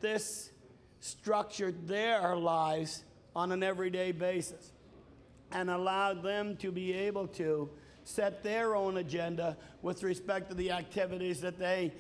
this structured their lives on an everyday basis and allowed them to be able to set their own agenda with respect to the activities that they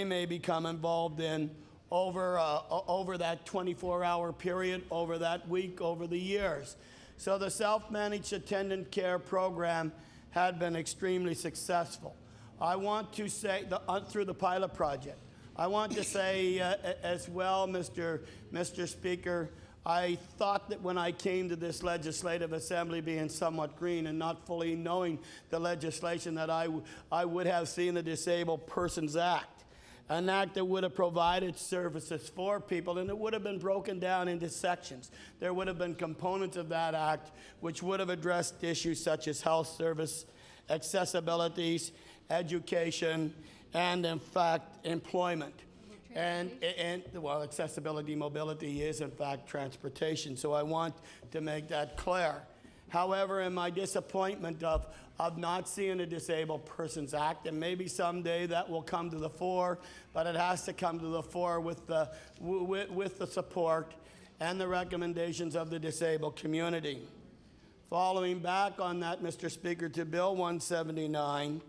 may become involved in over that 24-hour period, over that week, over the years. So the self-managed attendant care program had been extremely successful. I want to say, through the pilot project, I want to say as well, Mr. Speaker, I thought that when I came to this Legislative Assembly being somewhat green and not fully knowing the legislation that I would have seen the Disabled Persons Act, an act that would have provided services for people, and it would have been broken down into sections. There would have been components of that act which would have addressed issues such as health service, accessibilities, education, and in fact, employment. And well, accessibility, mobility is in fact transportation, so I want to make that clear. However, in my disappointment of not seeing a Disabled Persons Act, and maybe someday that will come to the fore, but it has to come to the fore with the support and the recommendations of the disabled community. Following back on that, Mr. Speaker, to Bill 179,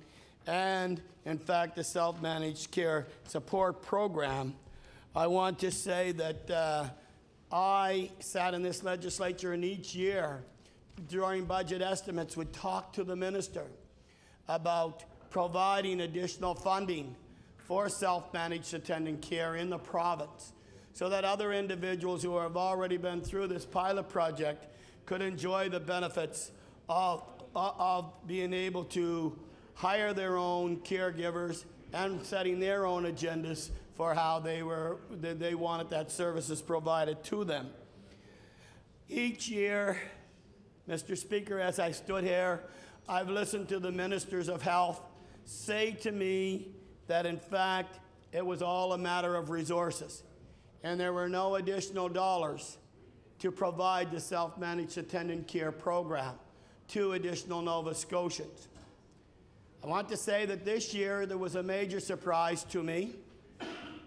and in fact the self-managed care support program, I want to say that I sat in this legislature, and each year during budget estimates would talk to the minister about providing additional funding for self-managed attendant care in the province so that other individuals who have already been through this pilot project could enjoy the benefits of being able to hire their own caregivers and setting their own agendas for how they wanted that services provided to them. Each year, Mr. Speaker, as I stood here, I've listened to the ministers of health say to me that in fact it was all a matter of resources and there were no additional dollars to provide the self-managed attendant care program to additional Nova Scotians. I want to say that this year there was a major surprise to me.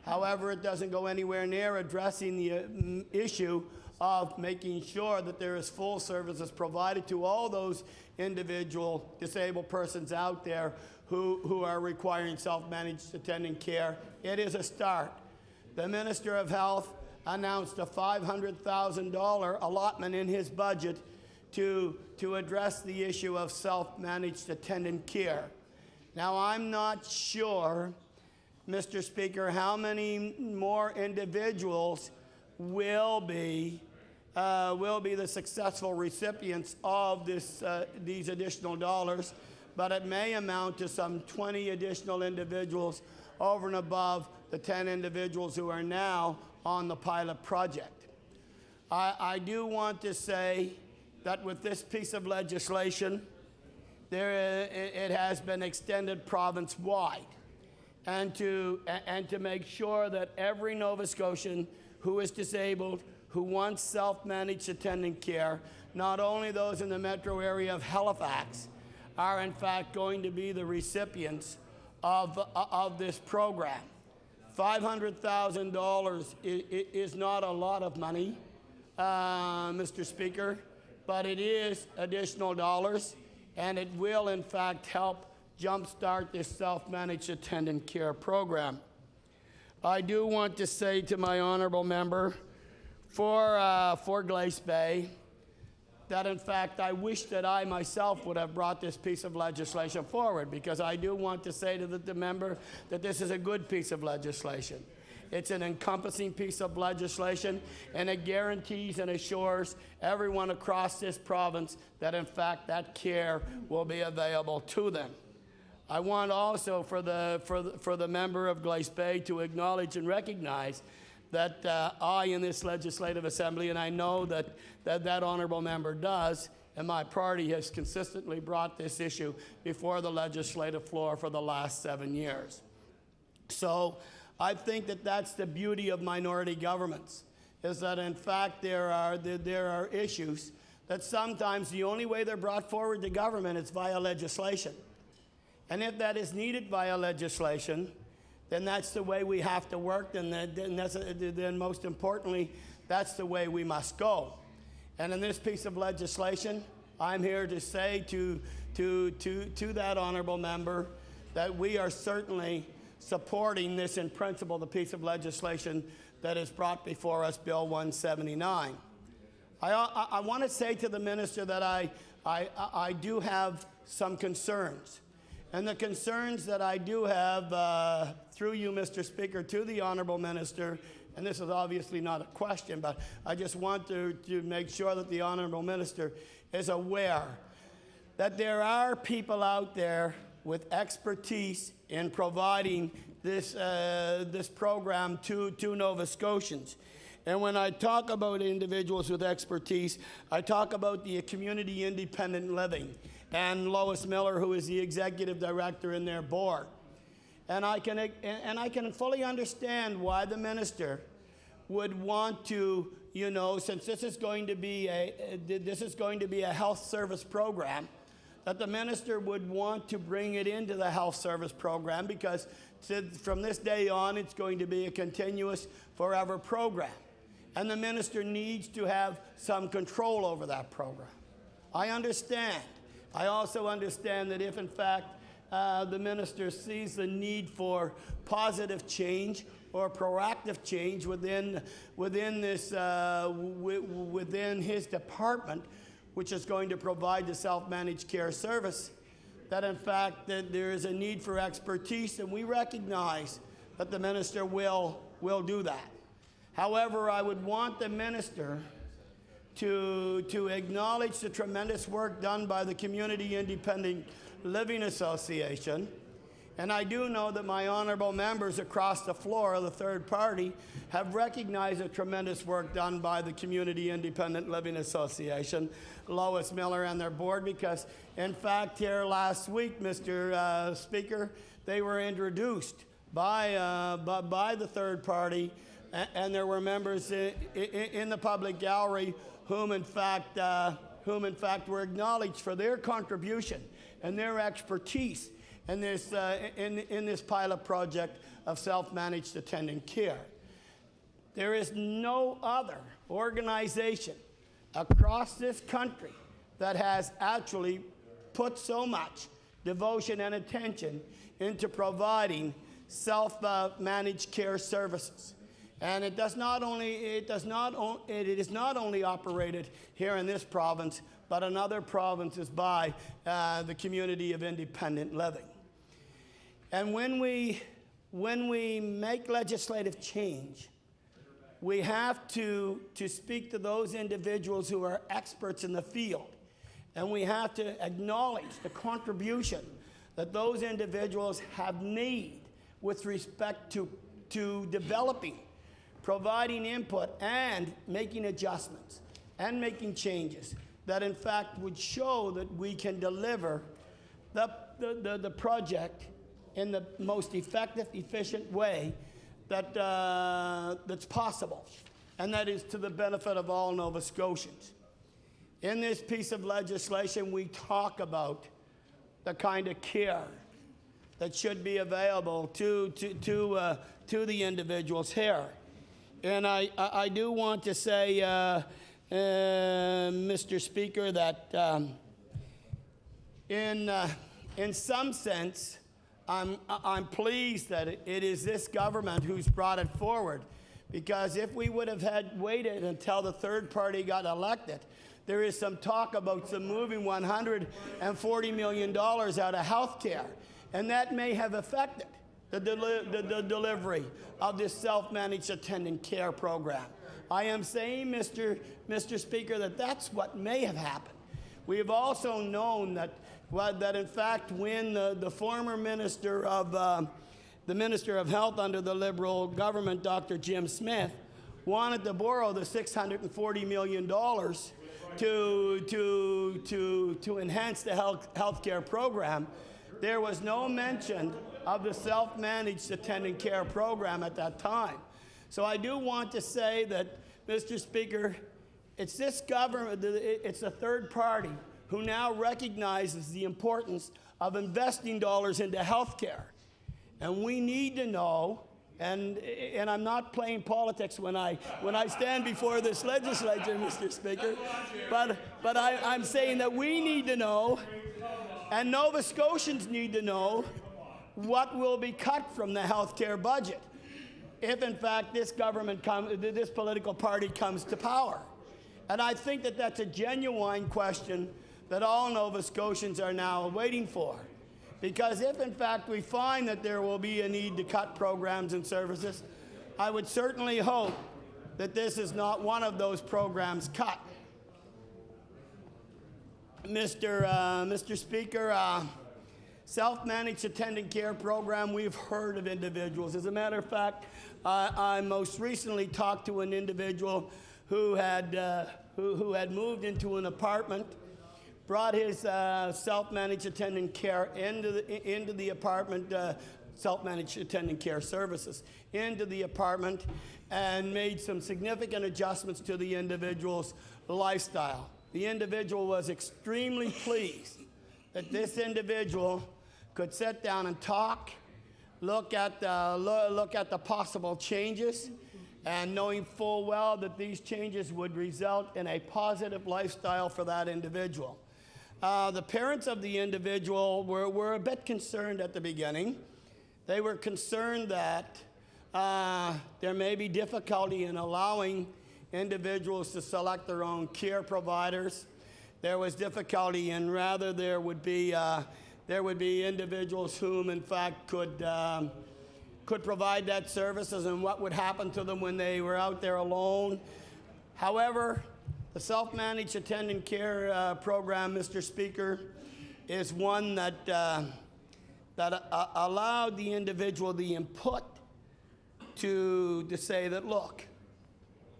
However, it doesn't go anywhere near addressing the issue of making sure that there is full services provided to all those individual disabled persons out there who are requiring self-managed attendant care. It is a start. The Minister of Health announced a $500,000 allotment in his budget to address the issue of self-managed attendant care. Now, I'm not sure, Mr. Speaker, how many more individuals will be the successful recipients of these additional dollars, but it may amount to some 20 additional individuals over and above the 10 individuals who are now on the pilot project. I do want to say that with this piece of legislation, it has been extended province-wide, and to make sure that every Nova Scotian who is disabled, who wants self-managed attendant care, not only those in the metro area of Halifax, are in fact going to be the recipients of this program. $500,000 is not a lot of money, Mr. Speaker, but it is additional dollars, and it will in fact help jumpstart this self-managed attendant care program. I do want to say to my honourable member for Glace Bay that in fact I wish that I myself would have brought this piece of legislation forward, because I do want to say to the member that this is a good piece of legislation. It's an encompassing piece of legislation, and it guarantees and assures everyone across this province that in fact that care will be available to them. I want also for the member of Glace Bay to acknowledge and recognize that I in this Legislative Assembly, and I know that honourable member does, and my party has consistently brought this issue before the legislative floor for the last 7 years. So I think that that's the beauty of minority governments, is that in fact there are issues that sometimes the only way they're brought forward to government is via legislation. And if that is needed via legislation, then that's the way we have to work, then most importantly, that's the way we must go. And in this piece of legislation, I'm here to say to that honorable member that we are certainly supporting this in principle, the piece of legislation that is brought before us, Bill 179. I want to say to the minister that I do have some concerns. And the concerns that I do have through you, Mr. Speaker, to the honorable minister, and this is obviously not a question, but I just want to make sure that the honorable minister is aware that there are people out there with expertise in providing this program to Nova Scotians. And when I talk about individuals with expertise, I talk about the community independent living and Lois Miller, who is the executive director in their board. And I can fully understand why the minister would want to, since this is going to be a health service program, that the minister would want to bring it into the health service program, because from this day on, it's going to be a continuous, forever program. And the minister needs to have some control over that program. I understand. I also understand that if, in fact, the minister sees the need for positive change or proactive change within his department, which is going to provide the self-managed care service, that in fact that there is a need for expertise, and we recognize that the minister will do that. However, I would want the minister to acknowledge the tremendous work done by the Community Independent Living Association. And I do know that my honorable members across the floor of the third party have recognized the tremendous work done by the Community Independent Living Association, Lois Miller and their board, because in fact here last week, Mr. Speaker, they were introduced by the third party, and there were members in the public gallery whom in fact were acknowledged for their contribution and their expertise in this pilot project of self-managed attendant care. There is no other organization across this country that has actually put so much devotion and attention into providing self-managed care services. And it is not only operated here in this province, but in other provinces by the Community of Independent Living. And when we make legislative change, we have to speak to those individuals who are experts in the field, and we have to acknowledge the contribution that those individuals have made with respect to developing, providing input, and making adjustments and making changes that in fact would show that we can deliver the project in the most effective, efficient way that's possible, and that is to the benefit of all Nova Scotians. In this piece of legislation, we talk about the kind of care that should be available to the individuals here. And I do want to say, Mr. Speaker, that in some sense, I'm pleased that it is this government who's brought it forward, because if we would have waited until the third party got elected, there is some talk about some moving $140 million out of health care, and that may have affected the delivery of this self-managed attendant care program. I am saying, Mr. Speaker, that that's what may have happened. We have also known that in fact when the former Minister of Health under the Liberal government, Dr. Jim Smith, wanted to borrow the $640 million to enhance the health care program, there was no mention of the self-managed attendant care program at that time. So I do want to say that, Mr. Speaker, it's this government, it's the third party who now recognizes the importance of investing dollars into health care. And we need to know, and I'm not playing politics when I stand before this legislature, Mr. Speaker, but I'm saying that we need to know, and Nova Scotians need to know, what will be cut from the health care budget if, in fact, this political party comes to power. And I think that that's a genuine question that all Nova Scotians are now waiting for. Because if, in fact, we find that there will be a need to cut programs and services, I would certainly hope that this is not one of those programs cut. Mr. Speaker, self-managed attendant care program, we've heard of individuals. As a matter of fact, I most recently talked to an individual who had moved into an apartment, brought his self-managed attendant care into the apartment, self-managed attendant care services into the apartment, and made some significant adjustments to the individual's lifestyle. The individual was extremely pleased that this individual could sit down and talk, look at the possible changes, and knowing full well that these changes would result in a positive lifestyle for that individual. The parents of the individual were a bit concerned at the beginning. They were concerned that there may be difficulty in allowing individuals to select their own care providers. There was difficulty in rather there would be individuals whom, in fact, could provide that services, and what would happen to them when they were out there alone. However, the self-managed attendant care program, Mr. Speaker, is one that allowed the individual the input to say that, look,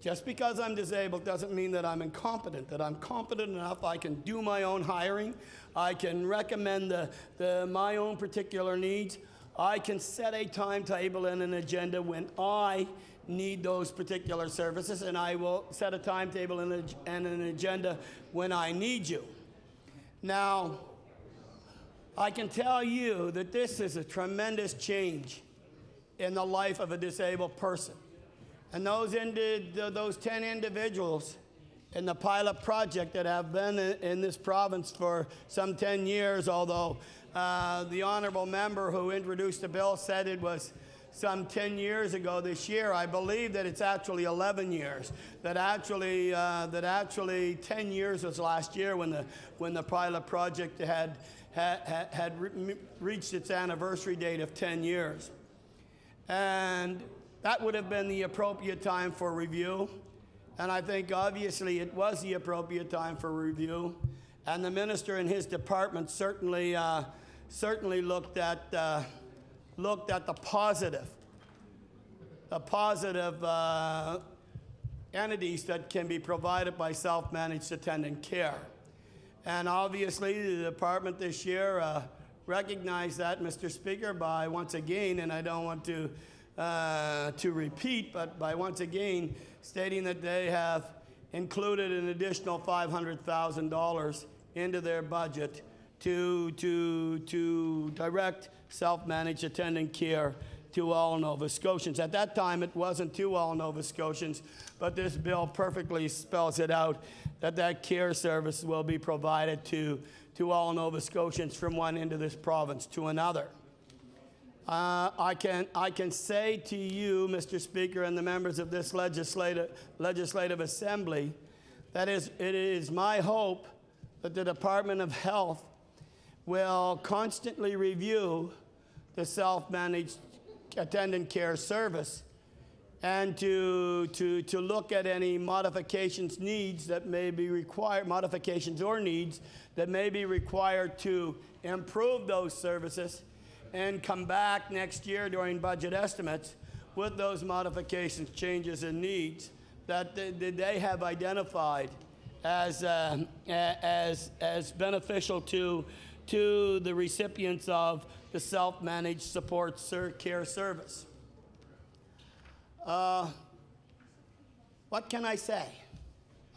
just because I'm disabled doesn't mean that I'm incompetent, that I'm competent enough, I can do my own hiring, I can recommend my own particular needs, I can set a timetable and an agenda when I need those particular services, and I will set a timetable and an agenda when I need you. Now, I can tell you that this is a tremendous change in the life of a disabled person. And those 10 individuals in the pilot project that have been in this province for some 10 years, although the honourable member who introduced the bill said it was some 10 years ago this year. I believe that it's actually 11 years. That actually 10 years was last year when the pilot project had reached its anniversary date of 10 years. And that would have been the appropriate time for review. And I think obviously it was the appropriate time for review. And the minister and his department certainly looked at the positive entities that can be provided by self-managed attendant care. And obviously the department this year recognized that, Mr. Speaker, by once again, and I don't want to repeat, but by once again stating that they have included an additional $500,000 into their budget to direct self-managed attendant care to all Nova Scotians. At that time, it wasn't to all Nova Scotians, but this bill perfectly spells it out that care service will be provided to all Nova Scotians from one end of this province to another. I can say to you, Mr. Speaker, and the members of this legislative assembly, that it is my hope that the Department of Health will constantly review the self-managed attendant care service and to look at any modifications or needs that may be required to improve those services, and come back next year during budget estimates with those modifications, changes, and needs that they have identified as beneficial to the recipients of the self-managed support care service. What can I say?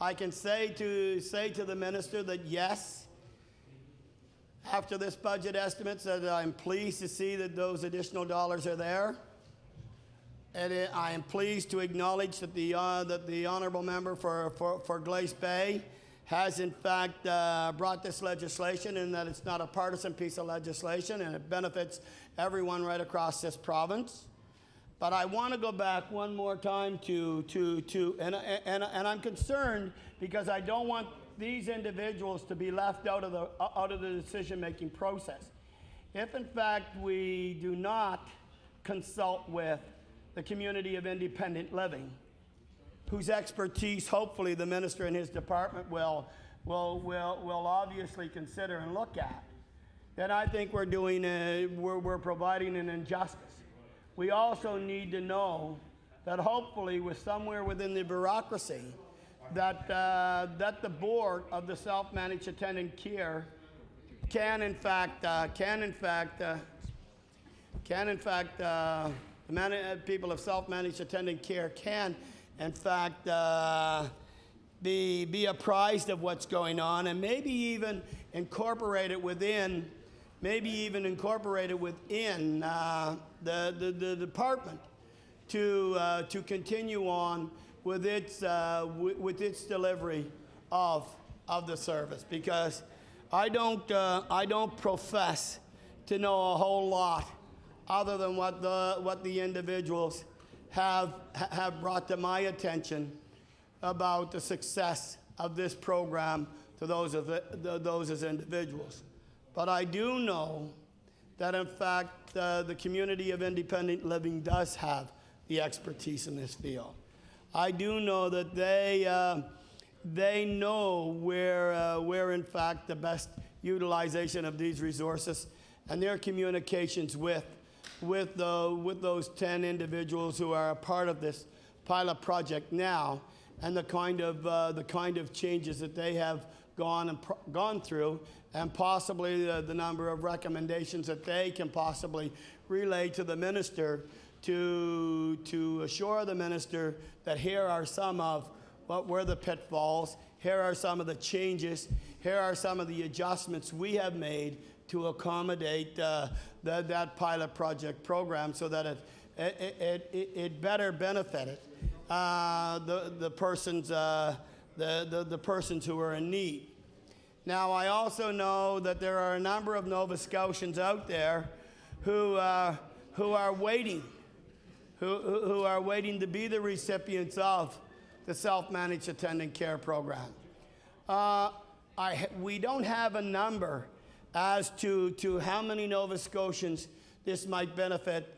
I can say to the minister that yes, after this budget estimate, that I'm pleased to see that those additional dollars are there. And I am pleased to acknowledge that the honourable member for Glace Bay has in fact brought this legislation, and that it's not a partisan piece of legislation and it benefits everyone right across this province. But I want to go back one more time and I'm concerned because I don't want these individuals to be left out of the decision-making process. If in fact we do not consult with the community of independent living, whose expertise hopefully the minister and his department will obviously consider and look at, then I think we're providing an injustice. We also need to know that hopefully with somewhere within the bureaucracy that the board of the self-managed attendant care can in fact people of self-managed attendant care can in fact be apprised of what's going on, and maybe even incorporate it within the department to continue on with its delivery of the service, because I don't profess to know a whole lot other than what the individuals have brought to my attention about the success of this program to those as individuals. But I do know that in fact the community of independent living does have the expertise in this field. I do know that they know where in fact the best utilization of these resources, and their communications with those 10 individuals who are a part of this pilot project now, and the kind of changes that they have gone through, and possibly the number of recommendations that they can possibly relay to the minister to assure the minister that here are some of what were the pitfalls, here are some of the changes, here are some of the adjustments we have made to accommodate that pilot project program, so that it better benefited the persons who are in need. Now, I also know that there are a number of Nova Scotians out there who are waiting to be the recipients of the self-managed attendant care program. We don't have a number as to how many Nova Scotians this might benefit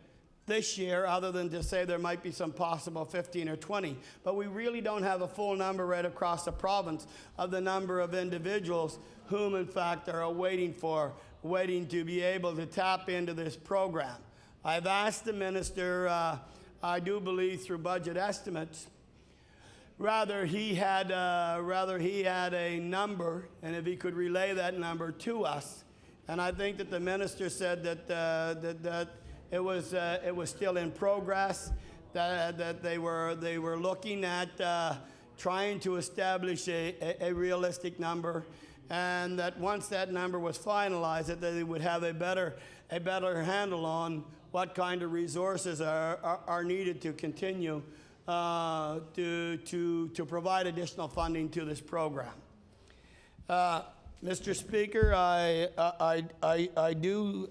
this year, other than to say there might be some possible 15 or 20. But we really don't have a full number right across the province of the number of individuals whom in fact are waiting to be able to tap into this program. I've asked the minister, I do believe through budget estimates, rather he had a number, and if he could relay that number to us. And I think that the minister said that it was still in progress, that they were looking at trying to establish a realistic number, and that once that number was finalized, that they would have a better handle on what kind of resources are needed to continue to provide additional funding to this program. Mr. Speaker, I do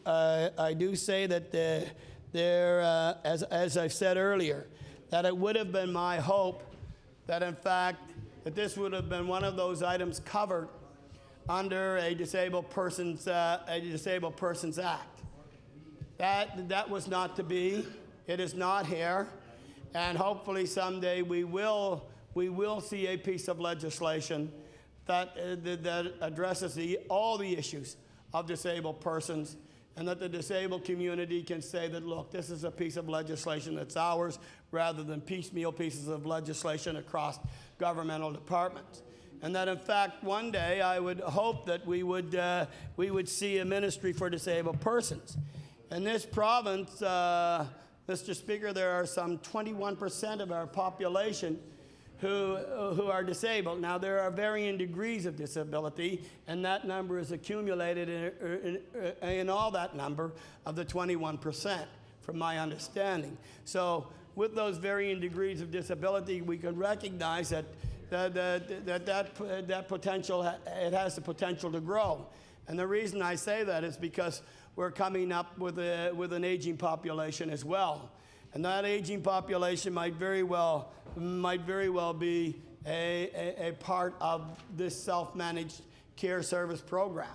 say that as I've said earlier, that it would have been my hope that in fact that this would have been one of those items covered under a Disabled Persons Act. That was not to be. It is not here, and hopefully someday we will see a piece of legislation that addresses all the issues of disabled persons, and that the disabled community can say that, look, this is a piece of legislation that's ours, rather than piecemeal pieces of legislation across governmental departments. And that in fact one day I would hope that we would see a ministry for disabled persons. In this province, Mr. Speaker, there are some 21% of our population who are disabled. Now, there are varying degrees of disability, and that number is accumulated in all that number of the 21%, from my understanding. So with those varying degrees of disability, we can recognize that that potential, it has the potential to grow. And the reason I say that is because we're coming up with an aging population as well. And that aging population might very well be a part of this self-managed care service program.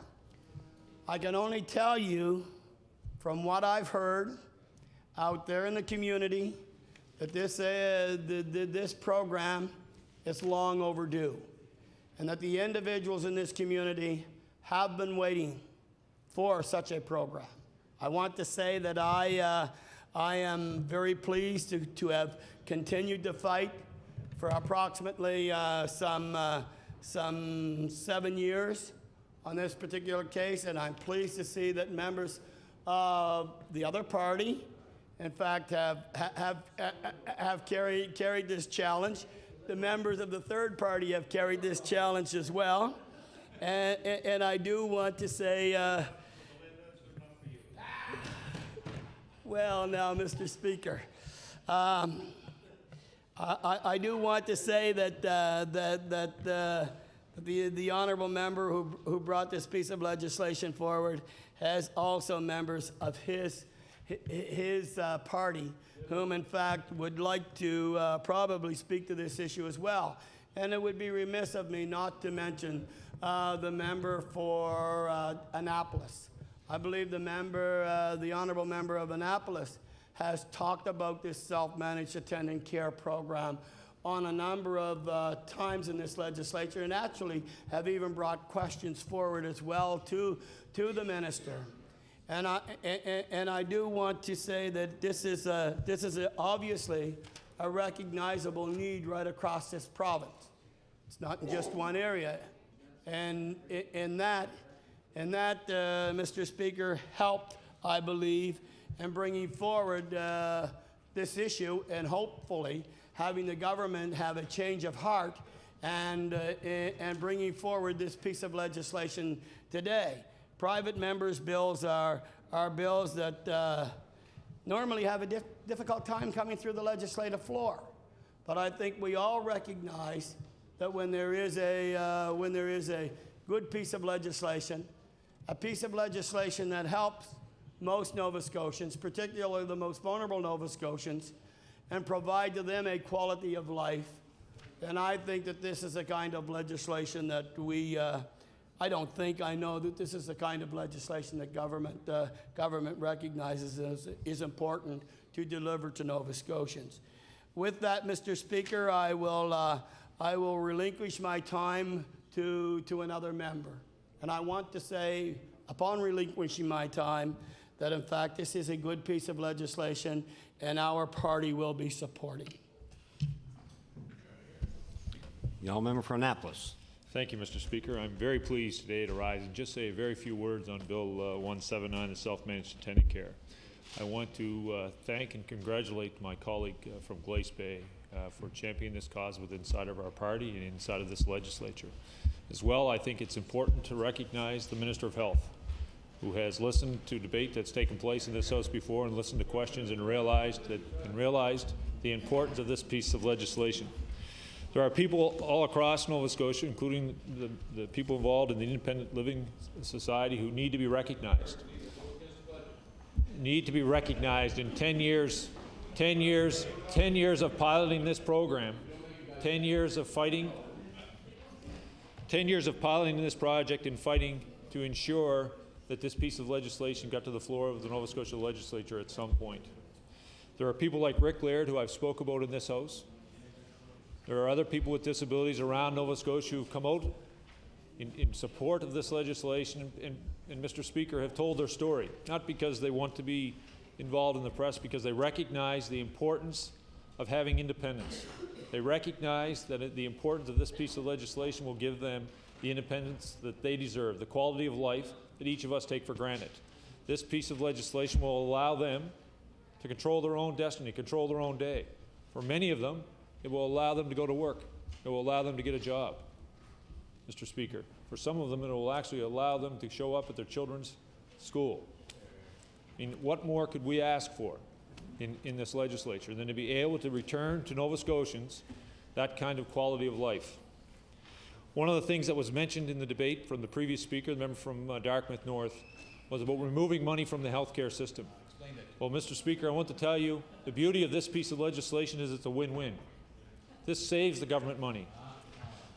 I can only tell you from what I've heard out there in the community that this program is long overdue, and that the individuals in this community have been waiting for such a program. I want to say that I am very pleased to have continued to fight for approximately some 7 years on this particular case, and I'm pleased to see that members of the other party, in fact, have carried this challenge. The members of the third party have carried this challenge as well, and I do want to say. Well, now, Mr. Speaker, I do want to say that the honourable member who brought this piece of legislation forward has also members of his party, whom in fact would like to probably speak to this issue as well. And it would be remiss of me not to mention the member for Annapolis. I believe the honourable member of Annapolis has talked about this self-managed attendant care program on a number of times in this legislature, and actually have even brought questions forward as well to the minister. And I do want to say that this is obviously a recognizable need right across this province. It's not in just one area, and in that, Mr. Speaker, helped, I believe, in bringing forward this issue, and hopefully having the government have a change of heart and bringing forward this piece of legislation today. Private members' bills are bills that normally have a difficult time coming through the legislative floor. But I think we all recognize that when there is a good piece of legislation, a piece of legislation that helps most Nova Scotians, particularly the most vulnerable Nova Scotians, and provide to them a quality of life, then I think that this is the kind of legislation that I know that this is the kind of legislation that government recognizes is important to deliver to Nova Scotians. With that, Mr. Speaker, I will relinquish my time to another member. And I want to say, upon relinquishing my time, that in fact this is a good piece of legislation and our party will be supporting. The honourable member for Annapolis. Thank you, Mr. Speaker. I'm very pleased today to rise and just say a very few words on Bill 179, the self-managed attendant care. I want to thank and congratulate my colleague from Glace Bay for championing this cause inside of our party and inside of this legislature. As well, I think it's important to recognize the Minister of Health, who has listened to debate that's taken place in this House before and listened to questions and realized the importance of this piece of legislation. There are people all across Nova Scotia, including the people involved in the Independent Living Society, who need to be recognized. Need to be recognized in 10 years of piloting this program, 10 years of fighting, 10 years of piloting this project and fighting to ensure that this piece of legislation got to the floor of the Nova Scotia legislature at some point. There are people like Rick Laird, who I've spoke about in this House. There are other people with disabilities around Nova Scotia who've come out in support of this legislation and Mr. Speaker, have told their story, not because they want to be involved in the press, because they recognize the importance of having independence. They recognize that the importance of this piece of legislation will give them the independence that they deserve, the quality of life that each of us take for granted. This piece of legislation will allow them to control their own destiny, control their own day. For many of them, it will allow them to go to work. It will allow them to get a job, Mr. Speaker. For some of them, it will actually allow them to show up at their children's school. I mean, what more could we ask for in this legislature than to be able to return to Nova Scotians that kind of quality of life? One of the things that was mentioned in the debate from the previous speaker, the member from Dartmouth North, was about removing money from the healthcare system. Well, Mr. Speaker, I want to tell you the beauty of this piece of legislation is it's a win-win. This saves the government money.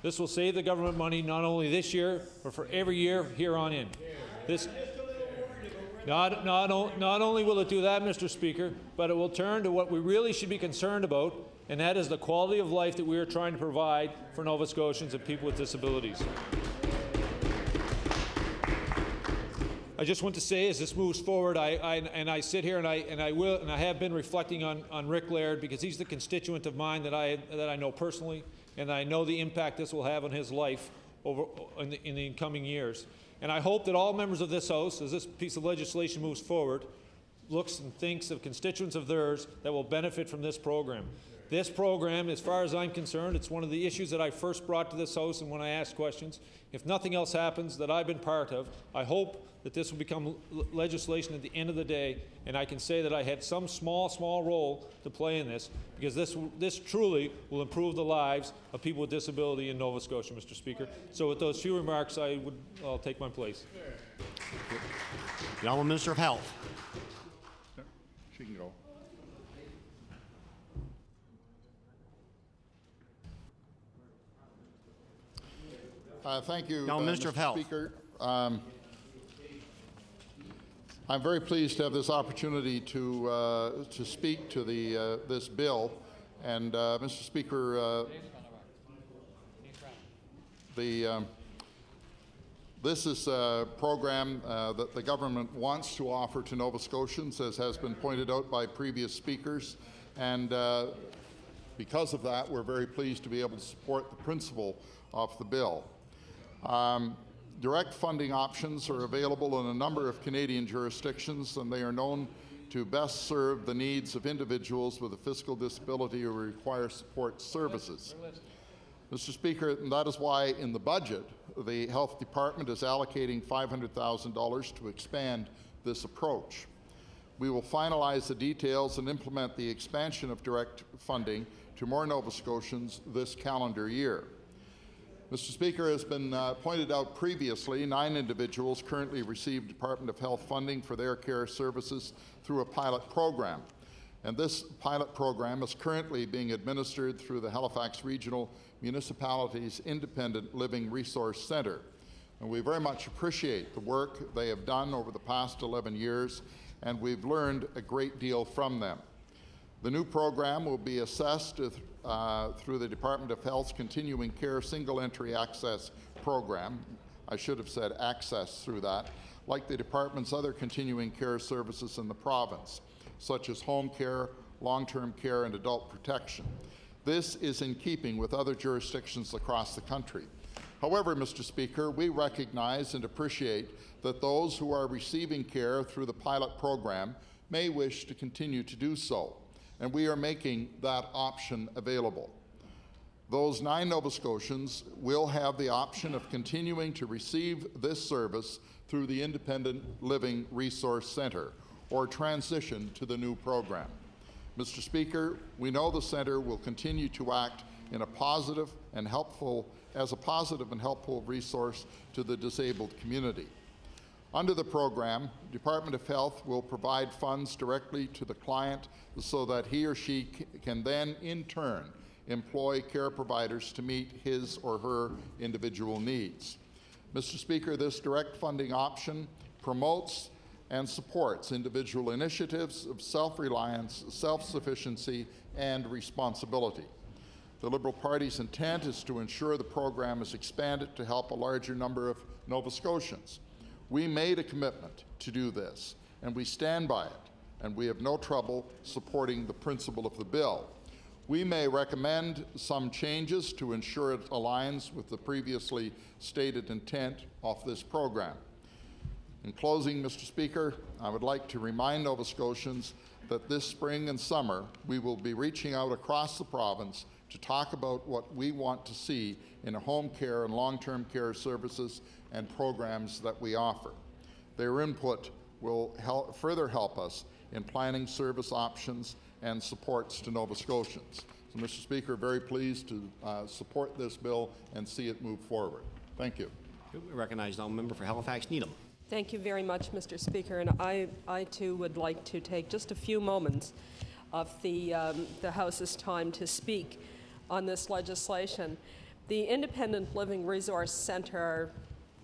This will save the government money not only this year, but for every year here on in. This, not only will it do that, Mr. Speaker, but it will turn to what we really should be concerned about, and that is the quality of life that we are trying to provide for Nova Scotians and people with disabilities. I just want to say, as this moves forward, I sit here and I have been reflecting on Rick Laird, because he's the constituent of mine that I know personally, and I know the impact this will have on his life in the coming years. And I hope that all members of this House, as this piece of legislation moves forward, looks and thinks of constituents of theirs that will benefit from this program. This program, as far as I'm concerned, it's one of the issues that I first brought to this House and when I asked questions. If nothing else happens that I've been part of, I hope that this will become legislation at the end of the day, and I can say that I had some small role to play in this, because this truly will improve the lives of people with disability in Nova Scotia, Mr. Speaker. So with those few remarks, I'll take my place. The Honourable Minister of Health. She can go. Thank you, Minister of Health. Speaker. I'm very pleased to have this opportunity to speak to this bill. And Mr. Speaker, this is a program that the government wants to offer to Nova Scotians, as has been pointed out by previous speakers. And because of that, we're very pleased to be able to support the principle of the bill. Direct funding options are available in a number of Canadian jurisdictions, and they are known to best serve the needs of individuals with a physical disability who require support services. Mr. Speaker, that is why in the budget, the Health Department is allocating $500,000 to expand this approach. We will finalize the details and implement the expansion of direct funding to more Nova Scotians this calendar year. Mr. Speaker, as been pointed out previously, 9 individuals currently receive Department of Health funding for their care services through a pilot program. And this pilot program is currently being administered through the Halifax Regional Municipality's Independent Living Resource Centre. And we very much appreciate the work they have done over the past 11 years, and we've learned a great deal from them. The new program will be assessed through the Department of Health's Continuing Care Single Entry Access Program. I should have said access through that, like the department's other continuing care services in the province, such as home care, long-term care, and adult protection. This is in keeping with other jurisdictions across the country. However, Mr. Speaker, we recognize and appreciate that those who are receiving care through the pilot program may wish to continue to do so, and we are making that option available. Those 9 Nova Scotians will have the option of continuing to receive this service through the Independent Living Resource Centre, or transition to the new program. Mr. Speaker, we know the Centre will continue to act in a positive and helpful resource to the disabled community. Under the program, Department of Health will provide funds directly to the client so that he or she can then, in turn, employ care providers to meet his or her individual needs. Mr. Speaker, this direct funding option promotes and supports individual initiatives of self-reliance, self-sufficiency, and responsibility. The Liberal Party's intent is to ensure the program is expanded to help a larger number of Nova Scotians. We made a commitment to do this, and we stand by it, and we have no trouble supporting the principle of the bill. We may recommend some changes to ensure it aligns with the previously stated intent of this program. In closing, Mr. Speaker, I would like to remind Nova Scotians that this spring and summer we will be reaching out across the province to talk about what we want to see in home care and long-term care services and programs that we offer. Their input will further help us in planning service options and supports to Nova Scotians. So, Mr. Speaker, very pleased to support this bill and see it move forward. Thank you. We recognize the member for Halifax Needham. Thank you very much, Mr. Speaker, and I too would like to take just a few moments of the House's time to speak on this legislation. The Independent Living Resource Centre,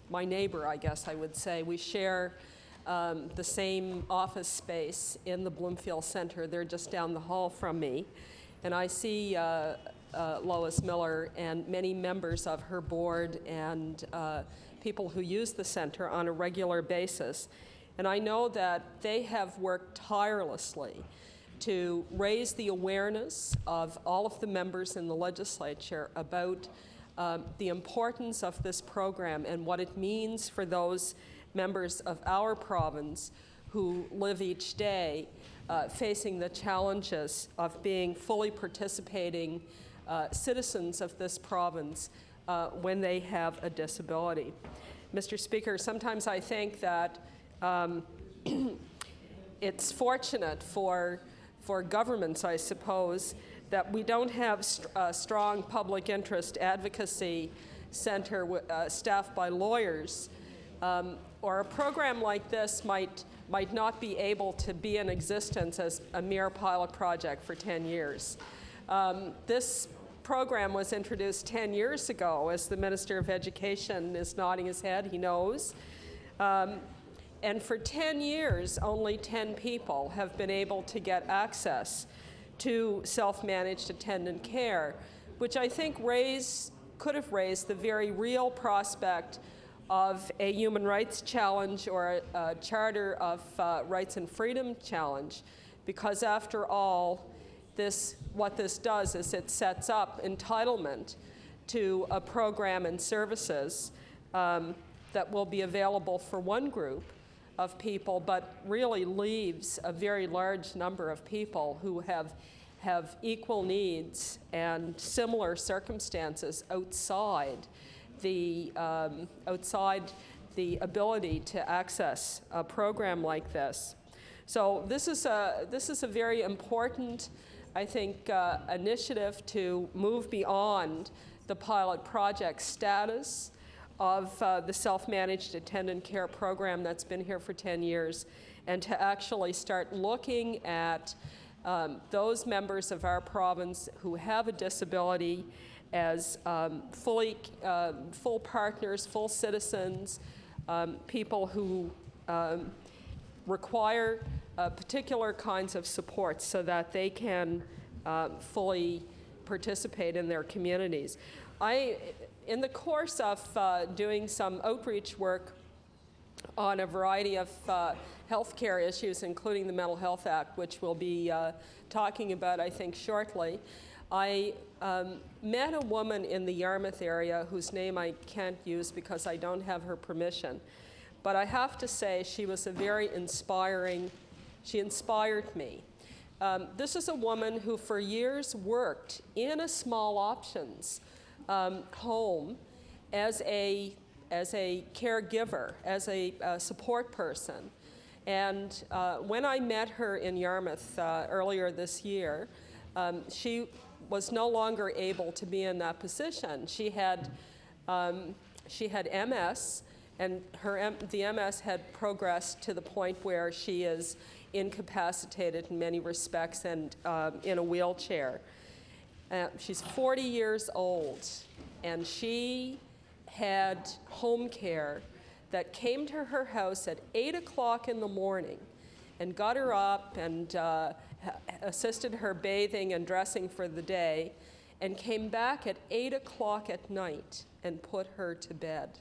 my neighbor, I guess I would say, we share the same office space in the Bloomfield Centre. They're just down the hall from me. And I see Lois Miller and many members of her board and people who use the center on a regular basis. And I know that they have worked tirelessly to raise the awareness of all of the members in the legislature about the importance of this program and what it means for those members of our province who live each day facing the challenges of being fully participating citizens of this province when they have a disability. Mr. Speaker, sometimes I think that it's fortunate for governments, I suppose, that we don't have a strong public interest advocacy center staffed by lawyers, or a program like this might not be able to be in existence as a mere pilot project for 10 years. This program was introduced 10 years ago, as the Minister of Education is nodding his head, he knows. And for 10 years, only 10 people have been able to get access to self-managed attendant care, which I think could have raised the very real prospect of a human rights challenge or a Charter of Rights and Freedom challenge, because after all, what this does is it sets up entitlement to a program and services that will be available for one group of people, but really leaves a very large number of people who have equal needs and similar circumstances outside the ability to access a program like this. So this is a very important, I think, initiative to move beyond the pilot project status of the self-managed attendant care program that's been here for 10 years, and to actually start looking at those members of our province who have a disability as full partners, full citizens, people who require particular kinds of support so that they can fully participate in their communities. In the course of doing some outreach work on a variety of healthcare issues, including the Mental Health Act, which we'll be talking about, I think, shortly, I met a woman in the Yarmouth area whose name I can't use because I don't have her permission. But I have to say she was she inspired me. This is a woman who for years worked in a small options home as a caregiver, as a support person. And when I met her in Yarmouth earlier this year, she was no longer able to be in that position. She had MS, and the MS had progressed to the point where she is incapacitated in many respects and in a wheelchair. She's 40 years old, and she had home care that came to her house at 8 o'clock in the morning and got her up and assisted her bathing and dressing for the day, and came back at 8 o'clock at night and put her to bed.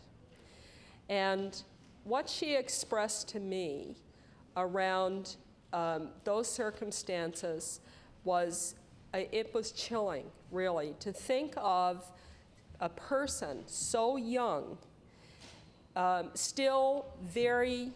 And what she expressed to me around those circumstances was, it was chilling, really, to think of a person so young, still very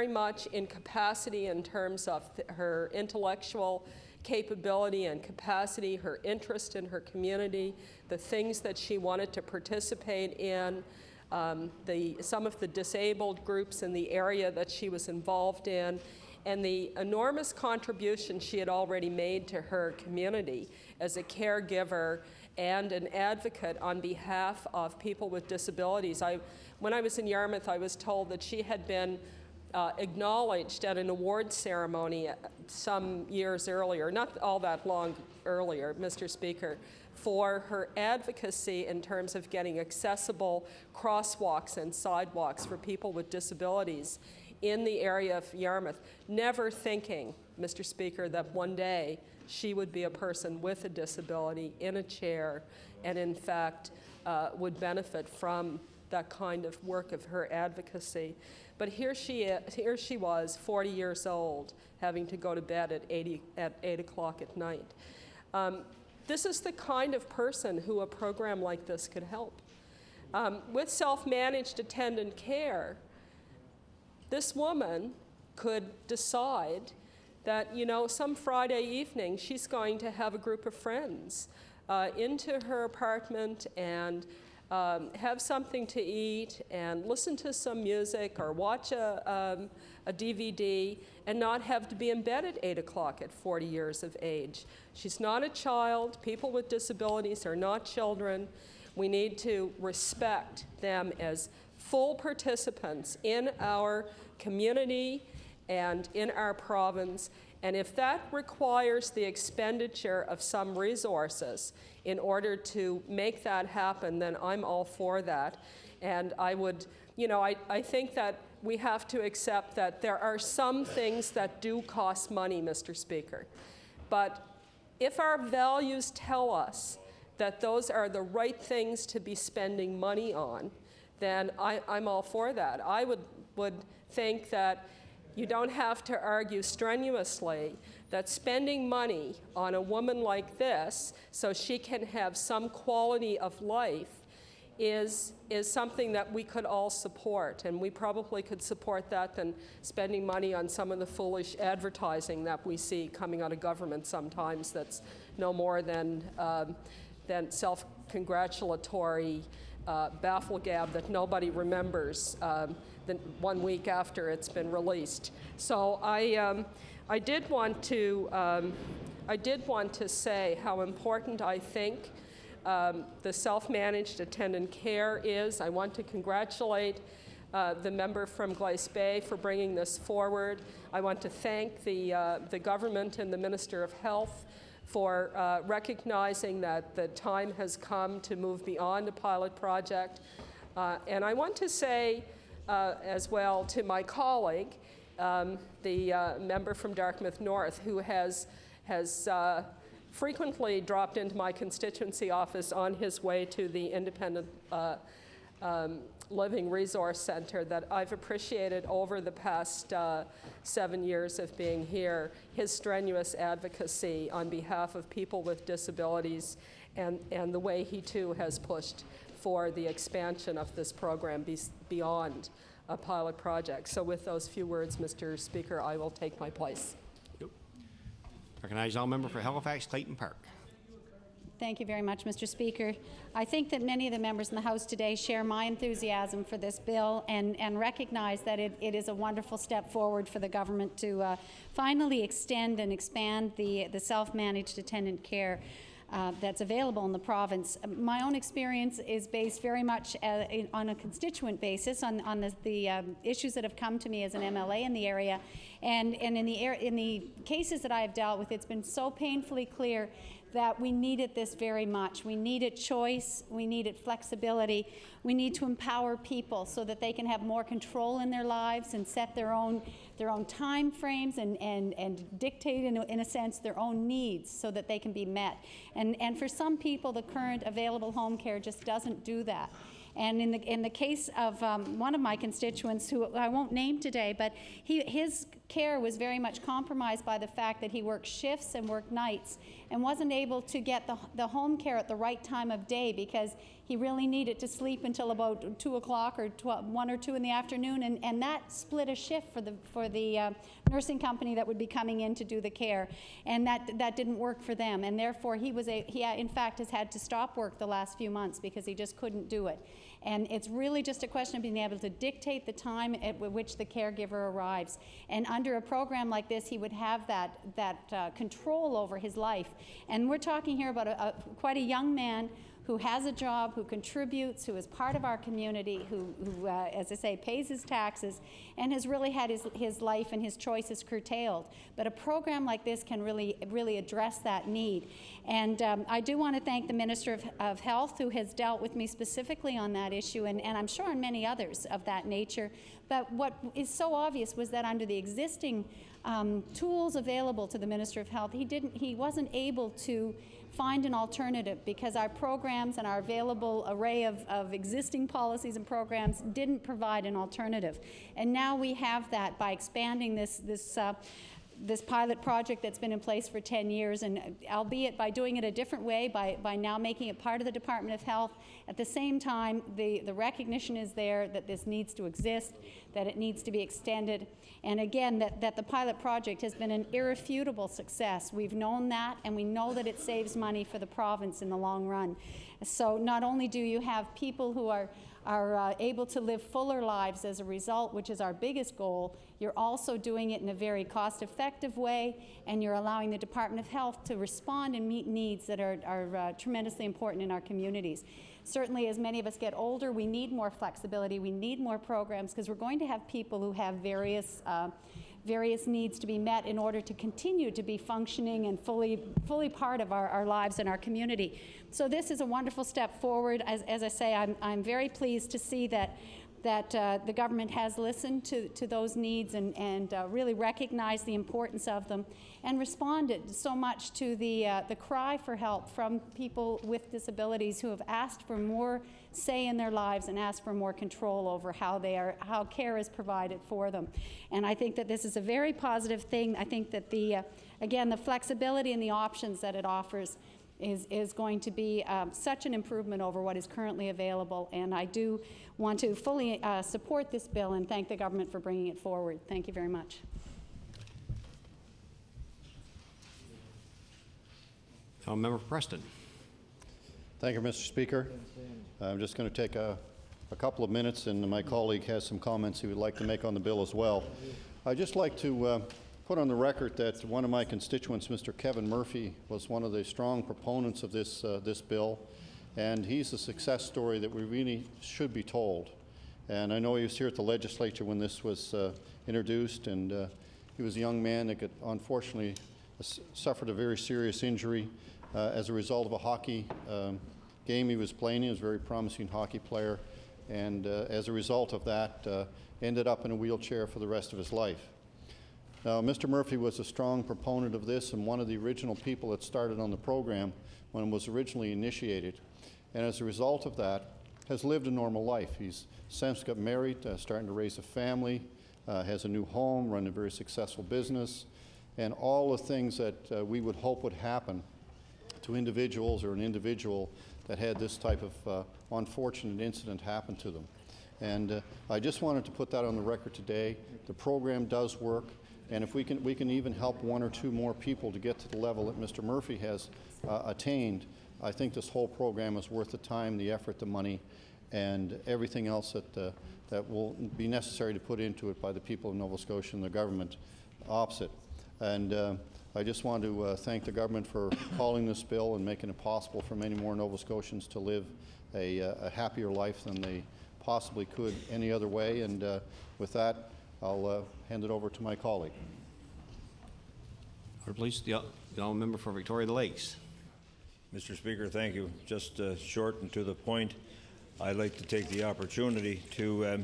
much in capacity in terms of her intellectual capability and capacity, her interest in her community, the things that she wanted to participate in, some of the disabled groups in the area that she was involved in, and the enormous contribution she had already made to her community as a caregiver and an advocate on behalf of people with disabilities. When I was in Yarmouth, I was told that she had been acknowledged at an award ceremony some years earlier, not all that long earlier, Mr. Speaker, for her advocacy in terms of getting accessible crosswalks and sidewalks for people with disabilities in the area of Yarmouth, never thinking, Mr. Speaker, that one day she would be a person with a disability in a chair and in fact would benefit from that kind of work of her advocacy. But here she was, 40 years old, having to go to bed at 8 o'clock at night. This is the kind of person who a program like this could help. With self-managed attendant care, this woman could decide that, you know, some Friday evening she's going to have a group of friends into her apartment and have something to eat and listen to some music or watch a DVD and not have to be in bed at 8 o'clock at 40 years of age. She's not a child. People with disabilities are not children. We need to respect them as full participants in our community and in our province. And if that requires the expenditure of some resources in order to make that happen, then I'm all for that. And I would, you know, I think that we have to accept that there are some things that do cost money, Mr. Speaker. But if our values tell us that those are the right things to be spending money on, then I'm all for that. I would think that you don't have to argue strenuously that spending money on a woman like this so she can have some quality of life is something that we could all support. And we probably could support that than spending money on some of the foolish advertising that we see coming out of government sometimes that's no more than self-congratulatory bafflegab that nobody remembers than 1 week after it's been released. So I did want to say how important I think the self-managed attendant care is. I want to congratulate the member from Glace Bay for bringing this forward. I want to thank the government and the Minister of Health for recognizing that the time has come to move beyond a pilot project. And I want to say as well to my colleague, the member from Dartmouth North, who has frequently dropped into my constituency office on his way to the Independent Living Resource Center, that I've appreciated over the past 7 years of being here, his strenuous advocacy on behalf of people with disabilities and the way he too has pushed for the expansion of this program beyond a pilot project. So with those few words, Mr. Speaker, I will take my place. Recognize all member for Halifax Clayton Park. Thank you very much, Mr. Speaker. I think that many of the members in the House today share my enthusiasm for this bill and recognize that it is a wonderful step forward for the government to finally extend and expand the self-managed attendant care that's available in the province. My own experience is based very much on a constituent basis on the issues that have come to me as an MLA in the area, and in the cases that I have dealt with, it's been so painfully clear that we needed this very much. We needed choice, we needed flexibility, we need to empower people so that they can have more control in their lives and set their own time frames and dictate, in a sense, their own needs so that they can be met. And for some people, the current available home care just doesn't do that. And in the case of one of my constituents, who I won't name today, but his care was very much compromised by the fact that he worked shifts and worked nights and wasn't able to get the home care at the right time of day because he really needed to sleep until about 2 o'clock or 1 or 2 in the afternoon, and that split a shift for the nursing company that would be coming in to do the care, and that didn't work for them, and therefore he in fact has had to stop work the last few months because he just couldn't do it. And it's really just a question of being able to dictate the time at which the caregiver arrives. And under a program like this, he would have that control over his life. And we're talking here about quite a young man who has a job, who contributes, who is part of our community, who as I say, pays his taxes, and has really had his life and his choices curtailed. But a program like this can really address that need. And I do want to thank the Minister of Health, who has dealt with me specifically on that issue, and I'm sure on many others of that nature. But what is so obvious was that under the existing tools available to the Minister of Health, he wasn't able to find an alternative because our programs and our available array of existing policies and programs didn't provide an alternative. And now we have that by expanding this pilot project that's been in place for 10 years, and albeit by doing it a different way, by now making it part of the Department of Health. At the same time, the recognition is there that this needs to exist, that it needs to be extended, and again, that the pilot project has been an irrefutable success. We've known that, and we know that it saves money for the province in the long run. So not only do you have people who are able to live fuller lives as a result, which is our biggest goal, you're also doing it in a very cost-effective way, and you're allowing the Department of Health to respond and meet needs that are tremendously important in our communities. Certainly, as many of us get older, we need more flexibility, we need more programs, because we're going to have people who have various needs to be met in order to continue to be functioning and fully part of our lives and our community. So this is a wonderful step forward. As I say, I'm very pleased to see that the government has listened to those needs and really recognized the importance of them and responded so much to the cry for help from people with disabilities who have asked for more say in their lives and asked for more control over how care is provided for them. And I think that this is a very positive thing. I think that again, the flexibility and the options that it offers is going to be such an improvement over what is currently available, and I do want to fully support this bill and thank the government for bringing it forward. Thank you very much. Member for Preston. Thank you, Mr. Speaker. I'm just going to take a couple of minutes, and my colleague has some comments he would like to make on the bill as well. I'd just like to put on the record that one of my constituents, Mr. Kevin Murphy, was one of the strong proponents of this bill, and he's a success story that we really should be told. And I know he was here at the legislature when this was introduced, and he was a young man that unfortunately suffered a very serious injury as a result of a hockey game he was playing. He was a very promising hockey player, and as a result of that, ended up in a wheelchair for the rest of his life. Now, Mr. Murphy was a strong proponent of this and one of the original people that started on the program when it was originally initiated. And as a result of that, has lived a normal life. He's since got married, starting to raise a family, has a new home, run a very successful business, and all the things that we would hope would happen to individuals or an individual that had this type of unfortunate incident happen to them. And I just wanted to put that on the record today. The program does work. And if we can even help one or two more people to get to the level that Mr. Murphy has attained, I think this whole program is worth the time, the effort, the money, and everything else that will be necessary to put into it by the people of Nova Scotia and the government opposite. And I just want to thank the government for calling this bill and making it possible for many more Nova Scotians to live a happier life than they possibly could any other way. And with that, I'll hand it over to my colleague. Order, please. The honourable member for Victoria the Lakes. Mr. Speaker, thank you. Just short and to the point, I'd like to take the opportunity to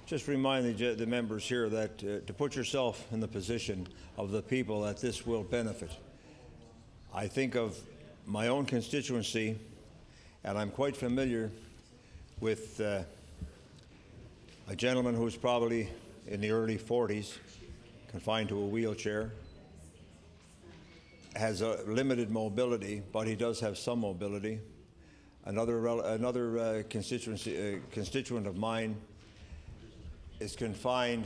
just remind the members here that to put yourself in the position of the people that this will benefit. I think of my own constituency, and I'm quite familiar with a gentleman who's probably in the early 40s, confined to a wheelchair, has a limited mobility, but he does have some mobility. Another constituent of mine is confined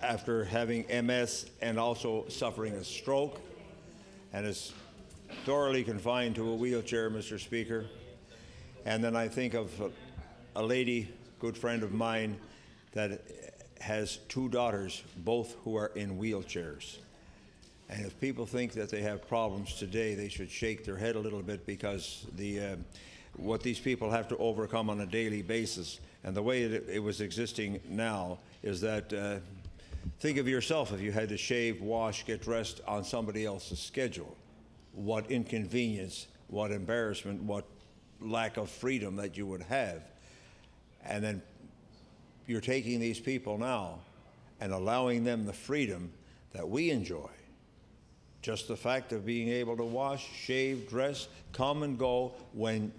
after having MS and also suffering a stroke, and is thoroughly confined to a wheelchair, Mr. Speaker. And then I think of a lady, good friend of mine, that has 2 daughters, both who are in wheelchairs. And if people think that they have problems today, they should shake their head a little bit, because what these people have to overcome on a daily basis, and the way it was existing now, is that think of yourself if you had to shave, wash, get dressed on somebody else's schedule. What inconvenience, what embarrassment, what lack of freedom that you would have. And then you're taking these people now and allowing them the freedom that we enjoy. Just the fact of being able to wash, shave, dress, come and go when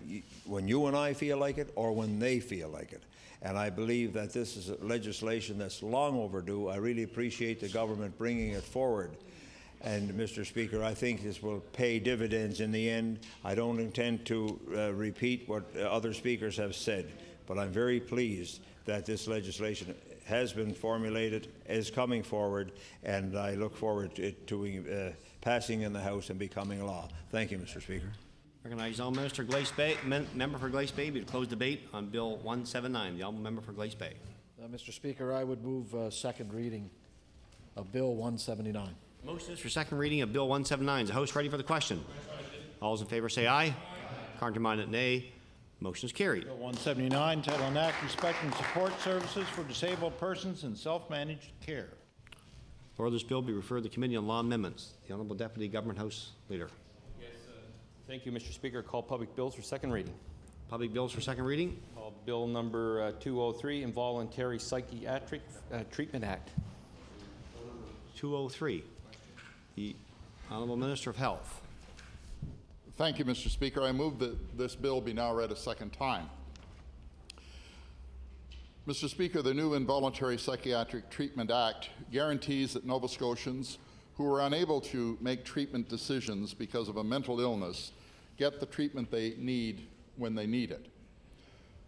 you and I feel like it, or when they feel like it. And I believe that this is legislation that's long overdue. I really appreciate the government bringing it forward. And Mr. Speaker, I think this will pay dividends in the end. I don't intend to repeat what other speakers have said, but I'm very pleased that this legislation has been formulated, is coming forward, and I look forward to it passing in the House and becoming law. Thank you, Mr. Speaker. Recognize the Minister Glace Bay, member for Glace Bay, to close debate on Bill 179. The honourable member for Glace Bay. Mr. Speaker, I would move second reading of Bill 179. Motion is for second reading of Bill 179. Is the House ready for the question? All those in favor say aye. Contrary-minded, nay. Motion is carried. Bill 179, title and act respecting support services for disabled persons in self-managed care. Order this bill be referred to the Committee on Law Amendments. The Honourable Deputy Government House Leader. Yes, thank you, Mr. Speaker. Call public bills for second reading. Public bills for second reading. Call Bill number 203, Involuntary Psychiatric Treatment Act. 203. The Honourable Minister of Health. Thank you, Mr. Speaker. I move that this bill be now read a second time. Mr. Speaker, the new Involuntary Psychiatric Treatment Act guarantees that Nova Scotians who are unable to make treatment decisions because of a mental illness get the treatment they need when they need it.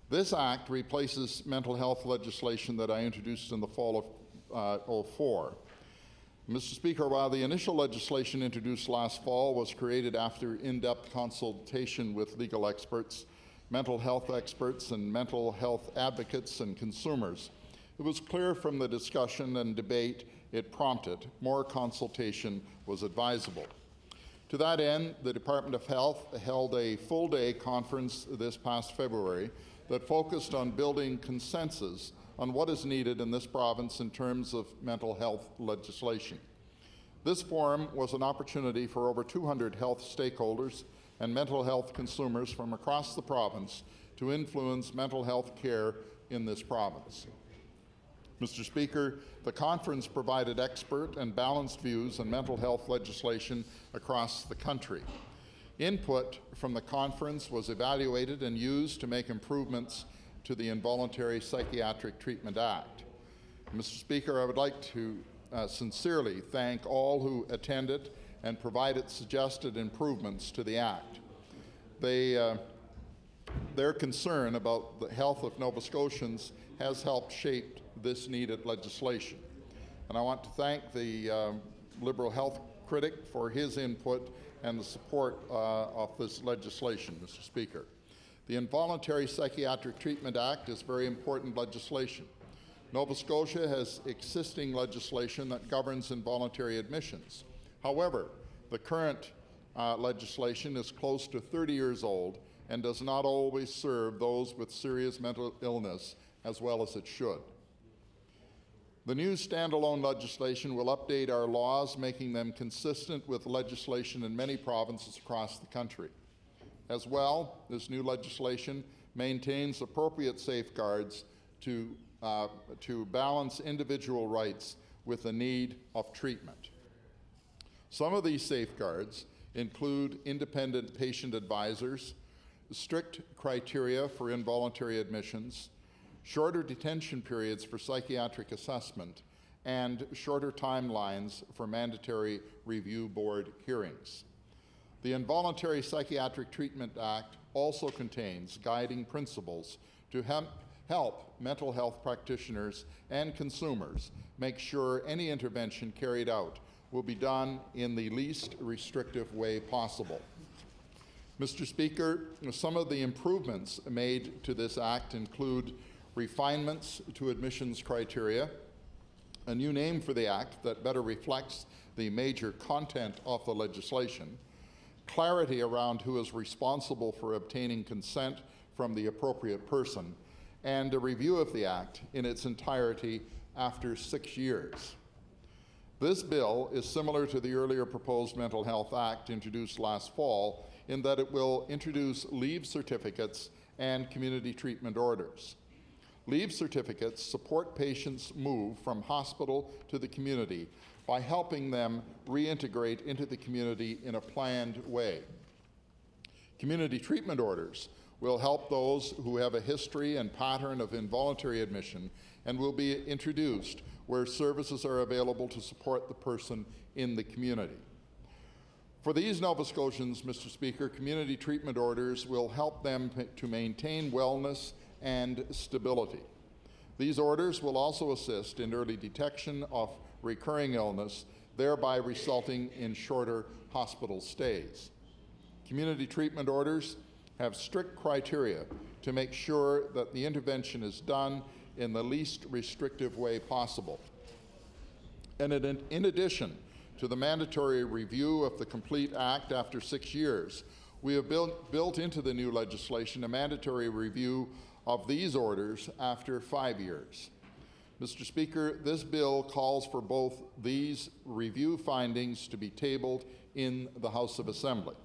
This act replaces mental health legislation that I introduced in the fall of 2004. Mr. Speaker, while the initial legislation introduced last fall was created after in-depth consultation with legal experts, mental health experts, and mental health advocates and consumers, it was clear from the discussion and debate it prompted more consultation was advisable. To that end, the Department of Health held a full-day conference this past February that focused on building consensus on what is needed in this province in terms of mental health legislation. This forum was an opportunity for over 200 health stakeholders and mental health consumers from across the province to influence mental health care in this province. Mr. Speaker, the conference provided expert and balanced views on mental health legislation across the country. Input from the conference was evaluated and used to make improvements to the Involuntary Psychiatric Treatment Act. Mr. Speaker, I would like to sincerely thank all who attended and provided suggested improvements to the Act. Their concern about the health of Nova Scotians has helped shape this needed legislation. And I want to thank the Liberal health critic for his input and the support of this legislation, Mr. Speaker. The Involuntary Psychiatric Treatment Act is very important legislation. Nova Scotia has existing legislation that governs involuntary admissions. However, the current legislation is close to 30 years old and does not always serve those with serious mental illness as well as it should. The new standalone legislation will update our laws, making them consistent with legislation in many provinces across the country. As well, this new legislation maintains appropriate safeguards to balance individual rights with the need of treatment. Some of these safeguards include independent patient advisors, strict criteria for involuntary admissions, shorter detention periods for psychiatric assessment, and shorter timelines for mandatory review board hearings. The Involuntary Psychiatric Treatment Act also contains guiding principles to help mental health practitioners and consumers make sure any intervention carried out will be done in the least restrictive way possible. Mr. Speaker, some of the improvements made to this act include refinements to admissions criteria, a new name for the act that better reflects the major content of the legislation, clarity around who is responsible for obtaining consent from the appropriate person, and a review of the act in its entirety after 6 years. This bill is similar to the earlier proposed Mental Health Act introduced last fall in that it will introduce leave certificates and community treatment orders. Leave certificates support patients move from hospital to the community by helping them reintegrate into the community in a planned way. Community treatment orders will help those who have a history and pattern of involuntary admission and will be introduced where services are available to support the person in the community. For these Nova Scotians, Mr. Speaker, community treatment orders will help them to maintain wellness and stability. These orders will also assist in early detection of recurring illness, thereby resulting in shorter hospital stays. Community treatment orders have strict criteria to make sure that the intervention is done in the least restrictive way possible. And in addition to the mandatory review of the complete act after 6 years, we have built into the new legislation a mandatory review of these orders after 5 years. Mr. Speaker, this bill calls for both these review findings to be tabled in the House of Assembly.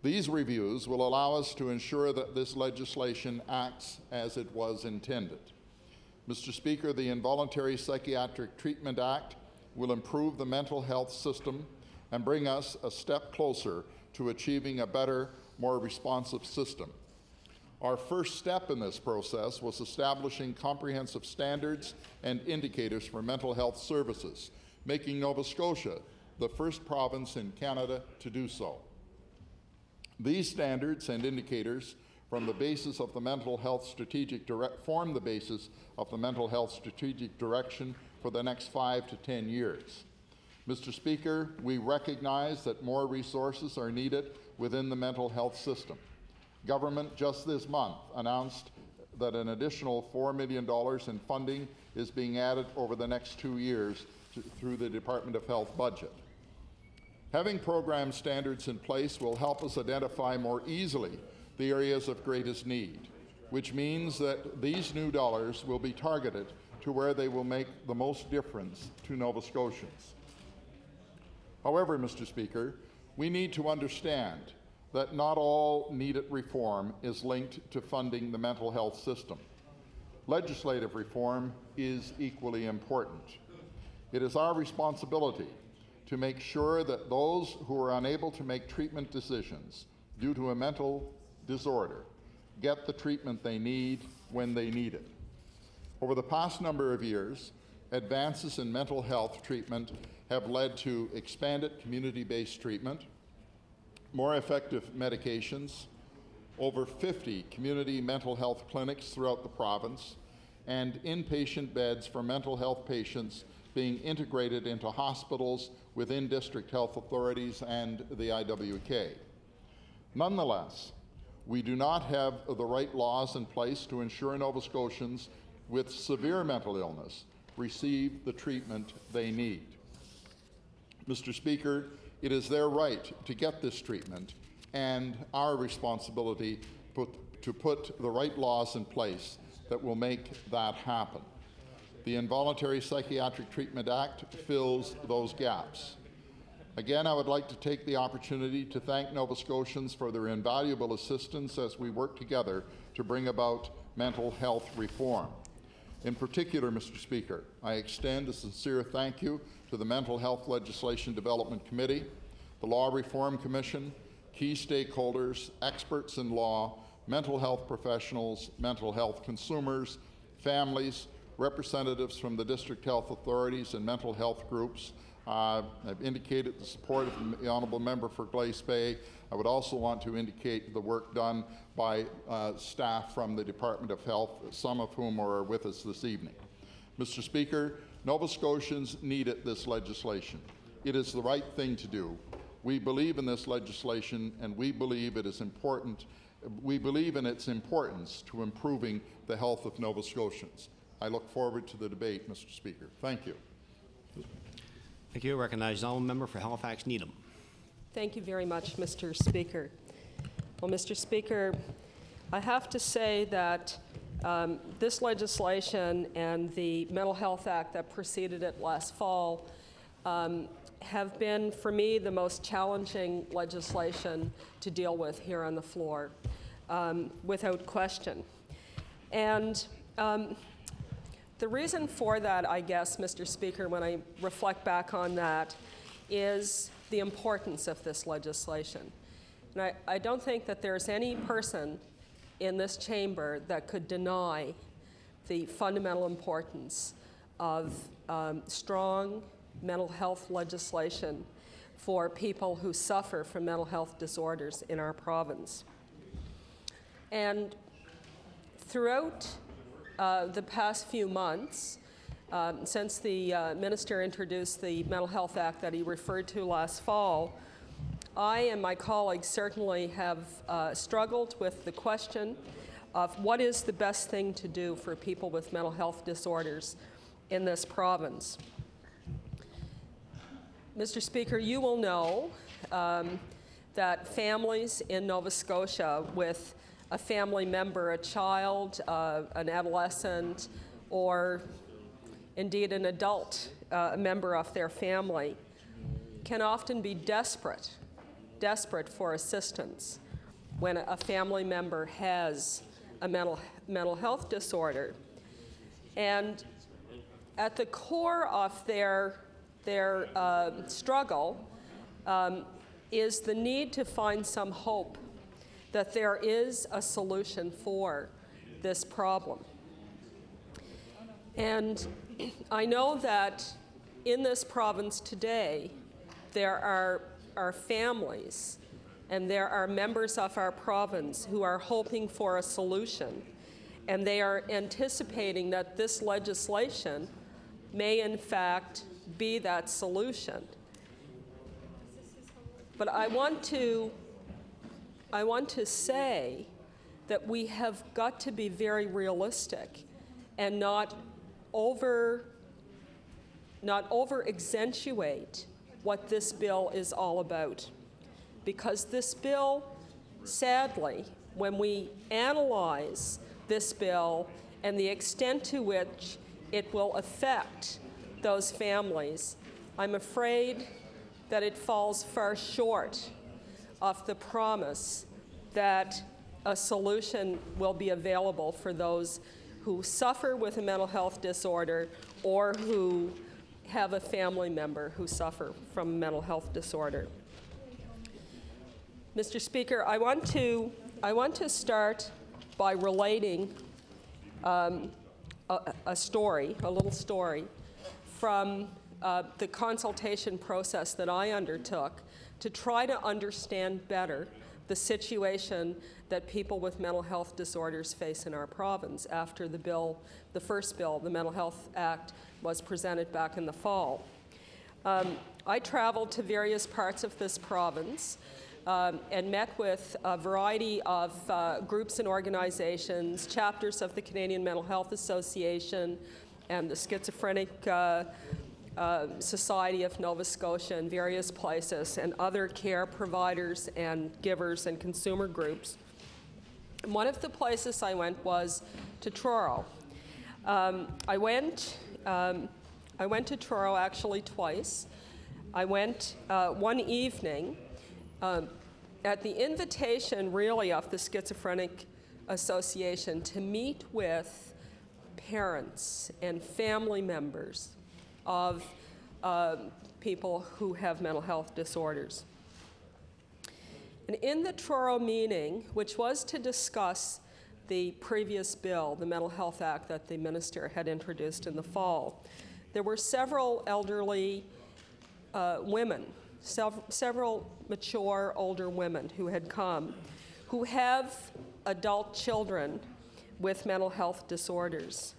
These reviews will allow us to ensure that this legislation acts as it was intended. Mr. Speaker, the Involuntary Psychiatric Treatment Act will improve the mental health system and bring us a step closer to achieving a better, more responsive system. Our first step in this process was establishing comprehensive standards and indicators for mental health services, making Nova Scotia the first province in Canada to do so. These standards and indicators form the basis of the mental health strategic direction for the next 5 to 10 years. Mr. Speaker, we recognize that more resources are needed within the mental health system. Government just this month announced that an additional $4 million in funding is being added over the next 2 years through the Department of Health budget. Having program standards in place will help us identify more easily the areas of greatest need, which means that these new dollars will be targeted to where they will make the most difference to Nova Scotians. However, Mr. Speaker, we need to understand that not all needed reform is linked to funding the mental health system. Legislative reform is equally important. It is our responsibility to make sure that those who are unable to make treatment decisions due to a mental disorder get the treatment they need when they need it. Over the past number of years, advances in mental health treatment have led to expanded community-based treatment, more effective medications, over 50 community mental health clinics throughout the province, and inpatient beds for mental health patients being integrated into hospitals within district health authorities and the IWK. Nonetheless, we do not have the right laws in place to ensure Nova Scotians with severe mental illness receive the treatment they need. Mr. Speaker, it is their right to get this treatment and our responsibility to put the right laws in place that will make that happen. The Involuntary Psychiatric Treatment Act fills those gaps. Again, I would like to take the opportunity to thank Nova Scotians for their invaluable assistance as we work together to bring about mental health reform. In particular, Mr. Speaker, I extend a sincere thank you to the Mental Health Legislation Development Committee, the Law Reform Commission, key stakeholders, experts in law, mental health professionals, mental health consumers, families, Representatives from the district health authorities and mental health groups have indicated the support of the honourable member for Glace Bay. I would also want to indicate the work done by staff from the Department of Health, some of whom are with us this evening. Mr. Speaker, Nova Scotians needed this legislation. It is the right thing to do. We believe in this legislation, and we believe it is important. We believe in its importance to improving the health of Nova Scotians. I look forward to the debate, Mr. Speaker. Thank you. Thank you. I recognize the honourable member for Halifax Needham. Thank you very much, Mr. Speaker. Well, Mr. Speaker, I have to say that this legislation and the Mental Health Act that preceded it last fall have been, for me, the most challenging legislation to deal with here on the floor, without question. And the reason for that, I guess, Mr. Speaker, when I reflect back on that, is the importance of this legislation. And I don't think that there's any person in this chamber that could deny the fundamental importance of strong mental health legislation for people who suffer from mental health disorders in our province. And throughout the past few months, since the minister introduced the Mental Health Act that he referred to last fall, I and my colleagues certainly have struggled with the question of what is the best thing to do for people with mental health disorders in this province. Mr. Speaker, you will know that families in Nova Scotia with a family member, a child, an adolescent, or indeed an adult member of their family can often be desperate for assistance when a family member has a mental health disorder. And at the core of their struggle is the need to find some hope that there is a solution for this problem. And I know that in this province today, there are families and there are members of our province who are hoping for a solution, and they are anticipating that this legislation may in fact be that solution. But I want to say that we have got to be very realistic and not over-accentuate what this bill is all about. Because this bill, sadly, when we analyze this bill and the extent to which it will affect those families, I'm afraid that it falls far short of the promise that a solution will be available for those who suffer with a mental health disorder or who have a family member who suffer from a mental health disorder. Mr. Speaker, I want to start by relating a little story from the consultation process that I undertook to try to understand better the situation that people with mental health disorders face in our province after the first bill, the Mental Health Act, was presented back in the fall. I traveled to various parts of this province and met with a variety of groups and organizations, chapters of the Canadian Mental Health Association and the Schizophrenic Society of Nova Scotia and various places, and other care providers and givers and consumer groups. And one of the places I went was to Truro. I went to Truro actually twice. I went one evening at the invitation really of the Schizophrenic Association to meet with parents and family members of people who have mental health disorders. And in the Truro meeting, which was to discuss the previous bill, the Mental Health Act that the minister had introduced in the fall. There were several elderly women, several mature older women who had come, who have adult children with mental health disorders.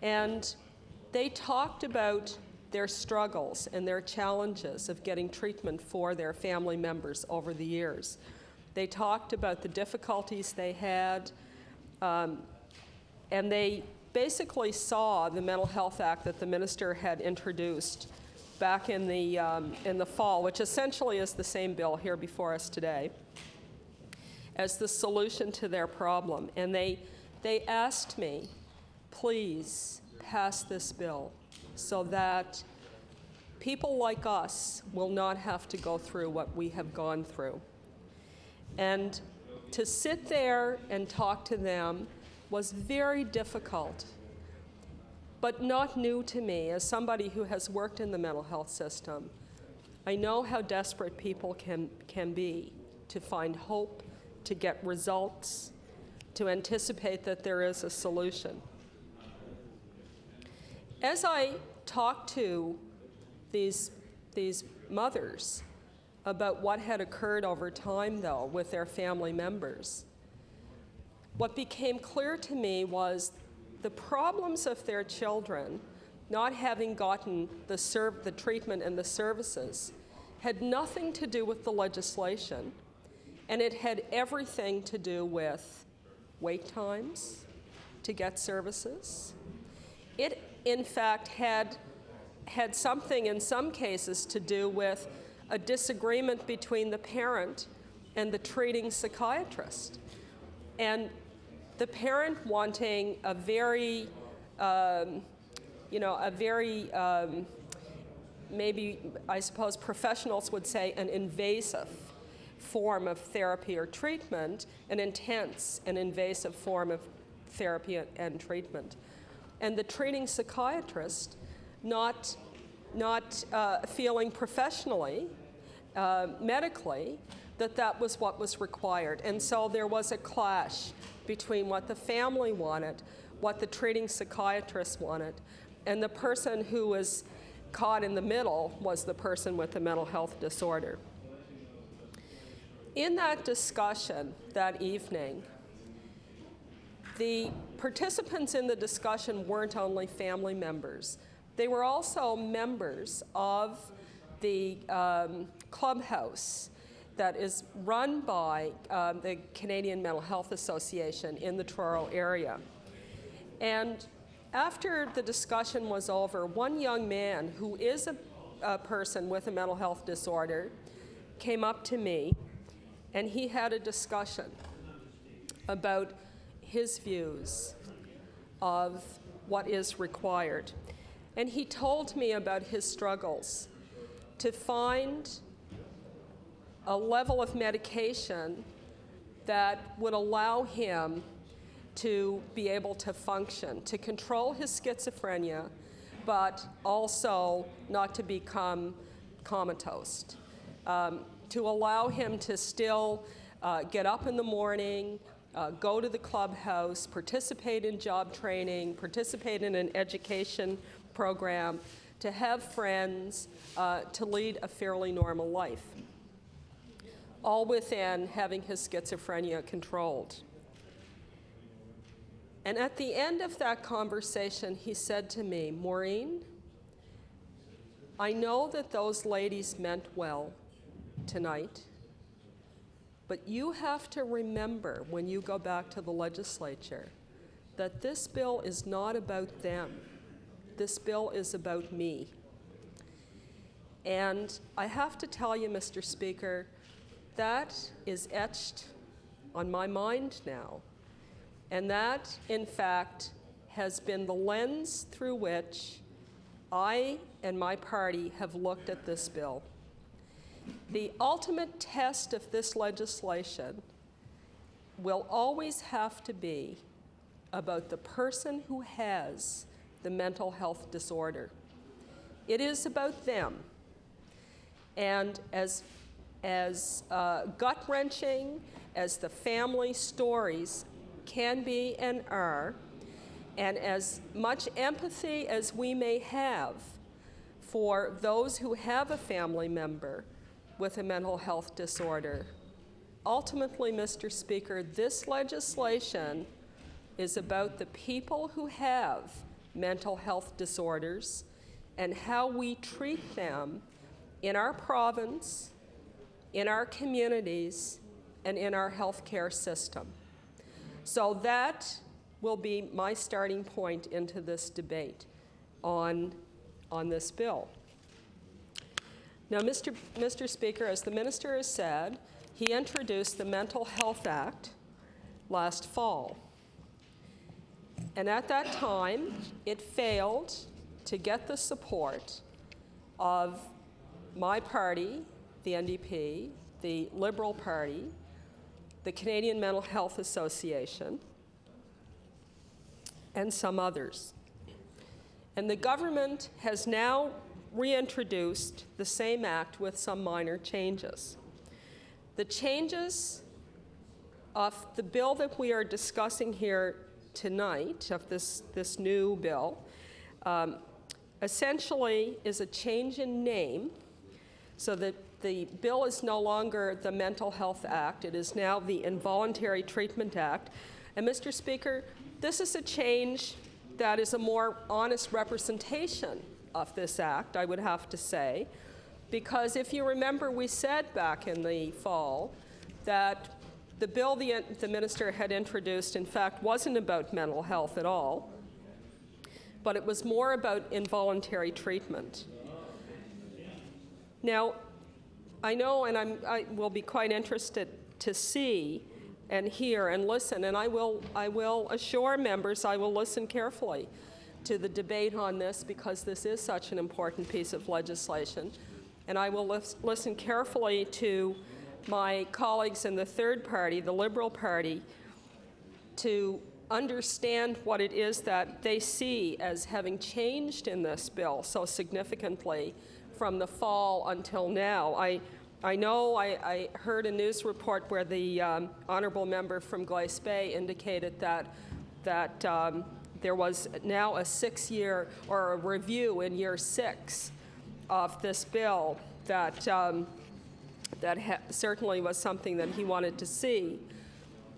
And they talked about their struggles and their challenges of getting treatment for their family members over the years. They talked about the difficulties they had, and they basically saw the Mental Health Act that the minister had introduced back in the fall, which essentially is the same bill here before us today, as the solution to their problem. And they asked me, please pass this bill so that people like us will not have to go through what we have gone through. And to sit there and talk to them was very difficult, but not new to me. As somebody who has worked in the mental health system, I know how desperate people can be to find hope, to get results, to anticipate that there is a solution. As I talked to these mothers about what had occurred over time, though, with their family members, what became clear to me was the problems of their children not having gotten the treatment and the services had nothing to do with the legislation, and it had everything to do with wait times to get services. It, in fact, had something in some cases to do with a disagreement between the parent and the treating psychiatrist. And the parent wanting a very, maybe I suppose professionals would say an invasive form of therapy or treatment, an intense and invasive form of therapy and treatment. And the treating psychiatrist not feeling professionally, medically, that was what was required. And so there was a clash between what the family wanted, what the treating psychiatrist wanted, and the person who was caught in the middle was the person with the mental health disorder. In that discussion that evening, the participants in the discussion weren't only family members. They were also members of the clubhouse that is run by the Canadian Mental Health Association in the Truro area. And after the discussion was over, one young man who is a person with a mental health disorder came up to me, and he had a discussion about his views of what is required. And he told me about his struggles to find a level of medication that would allow him to be able to function, to control his schizophrenia, but also not to become comatose, to allow him to still get up in the morning, go to the clubhouse, participate in job training, participate in an education program, to have friends, to lead a fairly normal life, all within having his schizophrenia controlled. And at the end of that conversation, he said to me, Maureen, I know that those ladies meant well tonight, but you have to remember when you go back to the legislature that this bill is not about them. This bill is about me. And I have to tell you, Mr. Speaker, that is etched on my mind now. And that, in fact, has been the lens through which I and my party have looked at this bill. The ultimate test of this legislation will always have to be about the person who has the mental health disorder. It is about them. And as gut-wrenching as the family stories can be and are, and as much empathy as we may have for those who have a family member with a mental health disorder, ultimately, Mr. Speaker, this legislation is about the people who have mental health disorders and how we treat them in our province, in our communities, and in our healthcare system. So that will be my starting point into this debate on this bill. Now, Mr. Speaker, as the minister has said, he introduced the Mental Health Act last fall. And at that time, it failed to get the support of my party, the NDP, the Liberal Party, the Canadian Mental Health Association, and some others. And the government has now reintroduced the same act with some minor changes. The changes of the bill that we are discussing here tonight, of this new bill, essentially is a change in name, so that the bill is no longer the Mental Health Act. It is now the Involuntary Treatment Act. And Mr. Speaker, this is a change that is a more honest representation of this act, I would have to say, because if you remember, we said back in the fall that the bill the minister had introduced, in fact, wasn't about mental health at all, but it was more about involuntary treatment. Now, I know, and I will be quite interested to see and hear and listen, and I will assure members I will listen carefully to the debate on this, because this is such an important piece of legislation. And I will listen carefully to my colleagues in the third party, the Liberal Party, to understand what it is that they see as having changed in this bill so significantly from the fall until now. I know I heard a news report where the honourable member from Glace Bay indicated that there was now a 6-year or a review in year 6 of this bill that certainly was something that he wanted to see.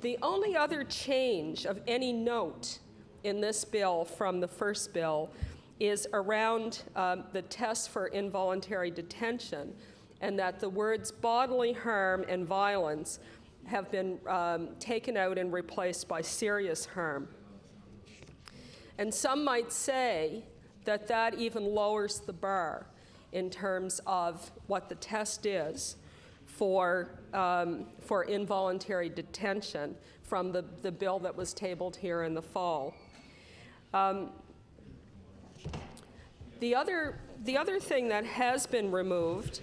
The only other change of any note in this bill from the first bill is around the test for involuntary detention, and that the words bodily harm and violence have been taken out and replaced by serious harm. And some might say that that even lowers the bar in terms of what the test is for involuntary detention from the bill that was tabled here in the fall. The other thing that has been removed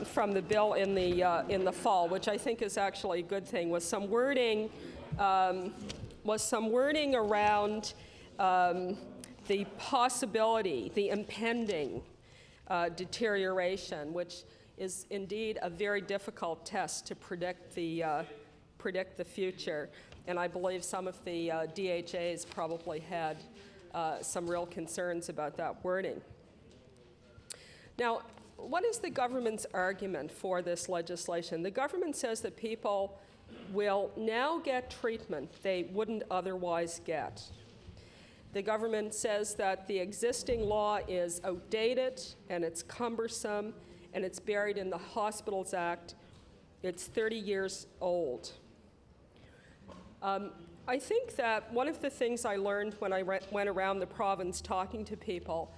from the bill in the fall, which I think is actually a good thing, was some wording around the possibility, the impending deterioration, which is indeed a very difficult test to predict the future. And I believe some of the DHAs probably had some real concerns about that wording. Now, what is the government's argument for this legislation? The government says that people will now get treatment they wouldn't otherwise get. The government says that the existing law is outdated and it's cumbersome and it's buried in the Hospitals Act. It's 30 years old. I think that one of the things I learned when I went around the province talking to people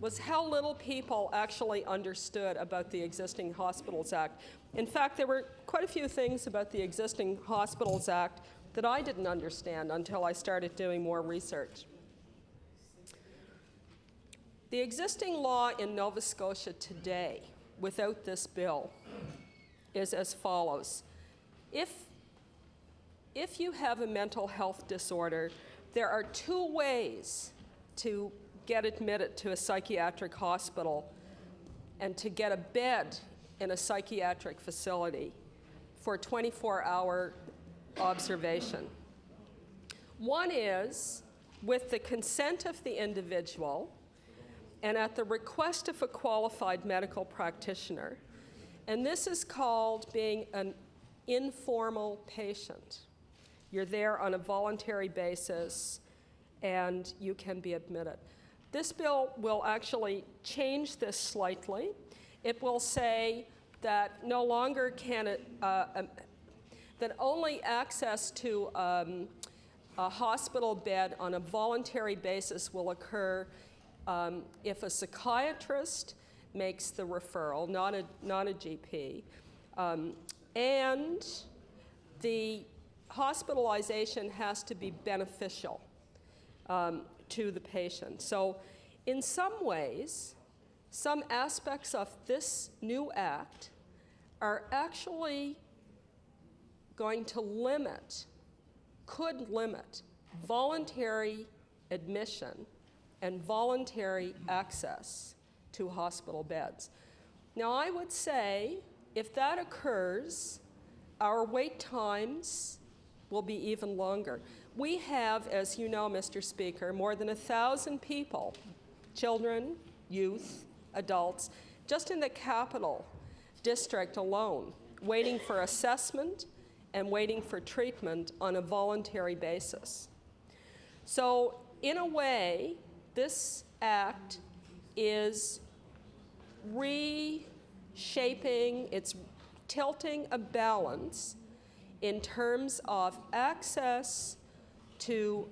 was how little people actually understood about the existing Hospitals Act. In fact, there were quite a few things about the existing Hospitals Act that I didn't understand until I started doing more research. The existing law in Nova Scotia today, without this bill, is as follows. If you have a mental health disorder, there are 2 ways to get admitted to a psychiatric hospital and to get a bed in a psychiatric facility for 24-hour observation. One is, with the consent of the individual and at the request of a qualified medical practitioner, and this is called being an informal patient. You're there on a voluntary basis and you can be admitted. This bill will actually change this slightly. It will say that no longer can it, that only access to a hospital bed on a voluntary basis will occur if a psychiatrist makes the referral, not a GP, and the hospitalization has to be beneficial to the patient. So in some ways, some aspects of this new act are actually going to could limit voluntary admission and voluntary access to hospital beds. Now, I would say if that occurs, our wait times will be even longer. We have, as you know, Mr. Speaker, more than 1,000 people, children, youth, adults, just in the Capital District alone, waiting for assessment and waiting for treatment on a voluntary basis. So, in a way, this act is reshaping, it's tilting a balance in terms of access to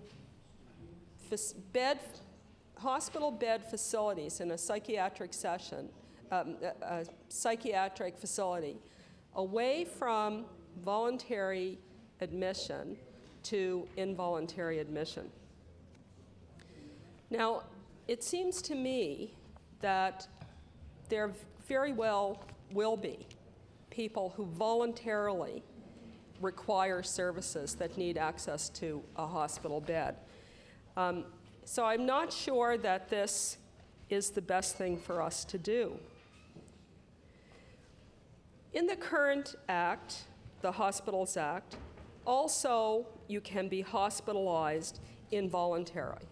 hospital bed facilities in a psychiatric psychiatric facility, away from voluntary admission to involuntary admission. Now, it seems to me that there very well will be people who voluntarily require services that need access to a hospital bed. So I'm not sure that this is the best thing for us to do. In the current act, the Hospitals Act, also you can be hospitalized involuntarily.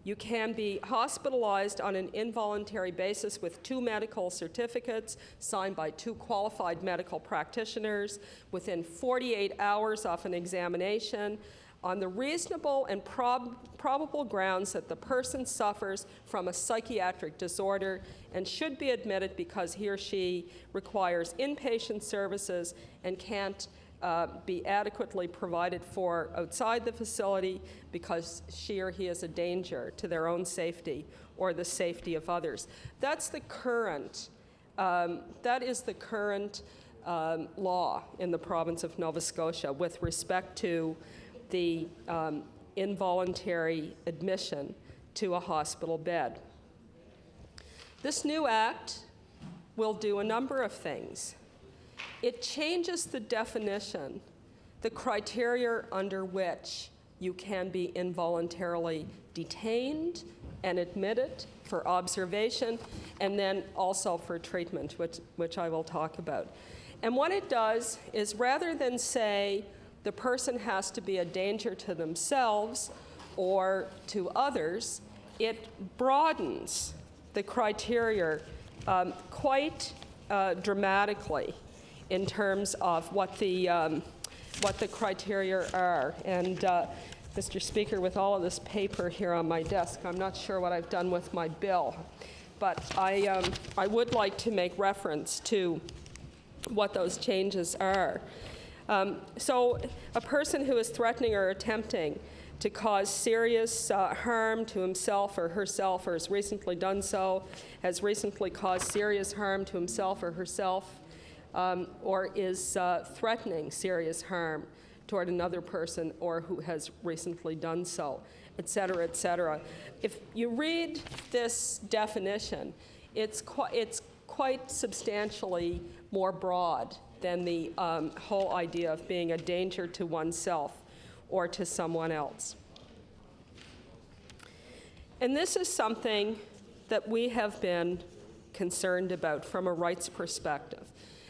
You can be hospitalized on an involuntary basis with 2 medical certificates signed by 2 qualified medical practitioners within 48 hours of an examination on the reasonable and probable grounds that the person suffers from a psychiatric disorder and should be admitted because he or she requires inpatient services and can't be adequately provided for outside the facility because she or he is a danger to their own safety or the safety of others. That's the current, that is the current law in the province of Nova Scotia with respect to the involuntary admission to a hospital bed. This new act will do a number of things. It changes the definition, the criteria under which you can be involuntarily detained and admitted for observation and then also for treatment, which I will talk about. And what it does is rather than say the person has to be a danger to themselves or to others, it broadens the criteria quite dramatically in terms of what the criteria are. And Mr. Speaker, with all of this paper here on my desk, I'm not sure what I've done with my bill, but I would like to make reference to what those changes are. So a person who is threatening or attempting to cause serious harm to himself or herself, or has recently done so, has recently caused serious harm to himself or herself, or is threatening serious harm toward another person or who has recently done so, et cetera, et cetera. If you read this definition, it's quite substantially more broad than the whole idea of being a danger to oneself or to someone else. And this is something that we have been concerned about from a rights perspective.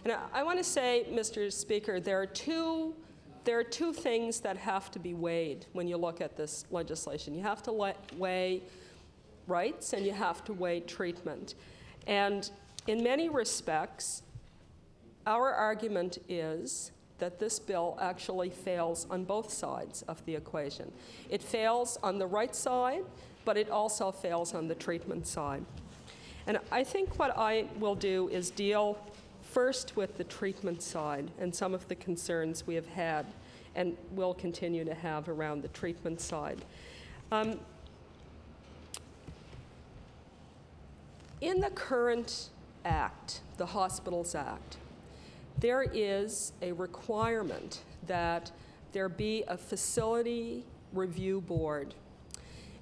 And I want to say, Mr. Speaker, there are 2 there are two things that have to be weighed when you look at this legislation. You have to weigh rights and you have to weigh treatment. And in many respects, our argument is that this bill actually fails on both sides of the equation. It fails on the right side, but it also fails on the treatment side. And I think what I will do is deal first with the treatment side and some of the concerns we have had and will continue to have around the treatment side. In the current Act, the Hospitals Act, there is a requirement that there be a facility review board.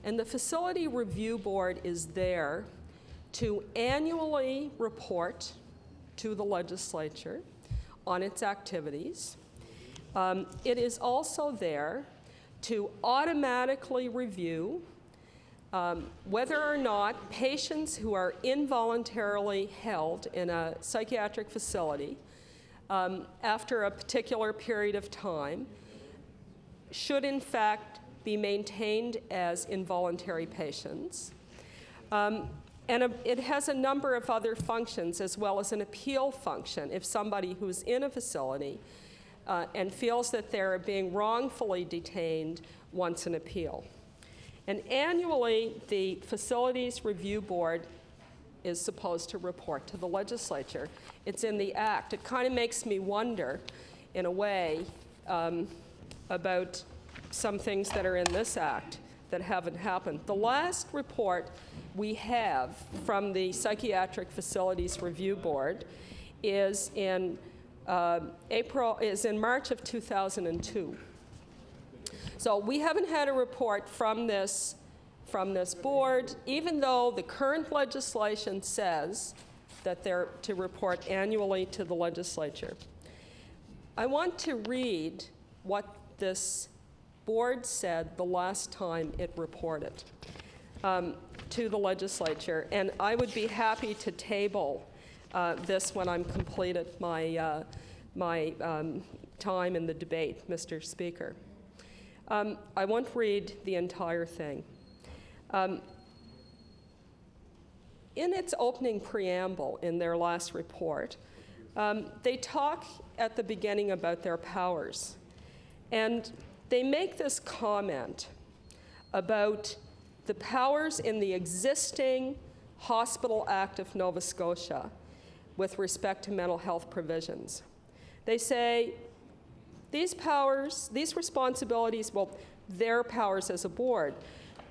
And the facility review board is there to annually report to the legislature on its activities. It is also there to automatically review whether or not patients who are involuntarily held in a psychiatric facility after a particular period of time should in fact be maintained as involuntary patients. It has a number of other functions as well as an appeal function if somebody who's in a facility and feels that they're being wrongfully detained wants an appeal. And annually, the Facilities Review Board is supposed to report to the legislature. It's in the Act. It kind of makes me wonder, in a way, about some things that are in this Act that haven't happened. The last report we have from the Psychiatric Facilities Review Board is in March of 2002. So we haven't had a report from this board, even though the current legislation says that they're to report annually to the legislature. I want to read what this board said the last time it reported to the legislature, and I would be happy to table this when I'm completed my time in the debate, Mr. Speaker. I won't read the entire thing. In its opening preamble in their last report, they talk at the beginning about their powers. And they make this comment about the powers in the existing Hospital Act of Nova Scotia with respect to mental health provisions. They say these powers, these responsibilities, well, their powers as a board,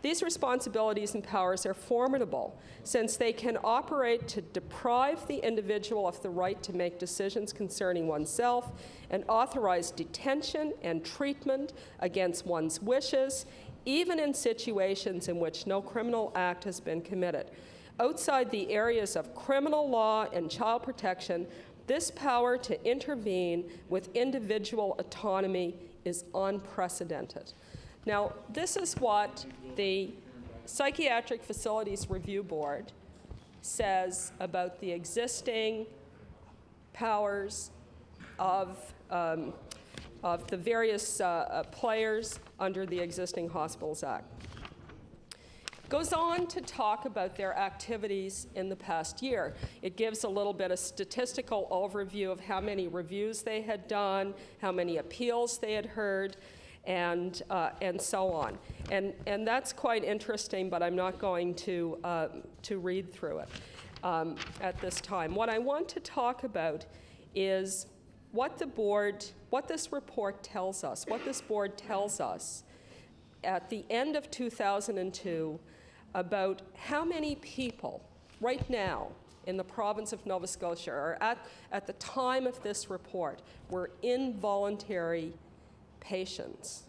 these responsibilities and powers are formidable since they can operate to deprive the individual of the right to make decisions concerning oneself and authorize detention and treatment against one's wishes, even in situations in which no criminal act has been committed. Outside the areas of criminal law and child protection, this power to intervene with individual autonomy is unprecedented. Now, this is what the Psychiatric Facilities Review Board says about the existing powers of the various players under the existing Hospitals Act. Goes on to talk about their activities in the past year. It gives a little bit of statistical overview of how many reviews they had done, how many appeals they had heard, and so on. And that's quite interesting, but I'm not going to read through it at this time. What I want to talk about is what this report tells us, what this board tells us at the end of 2002 about how many people right now in the province of Nova Scotia, or at the time of this report, were involuntary patients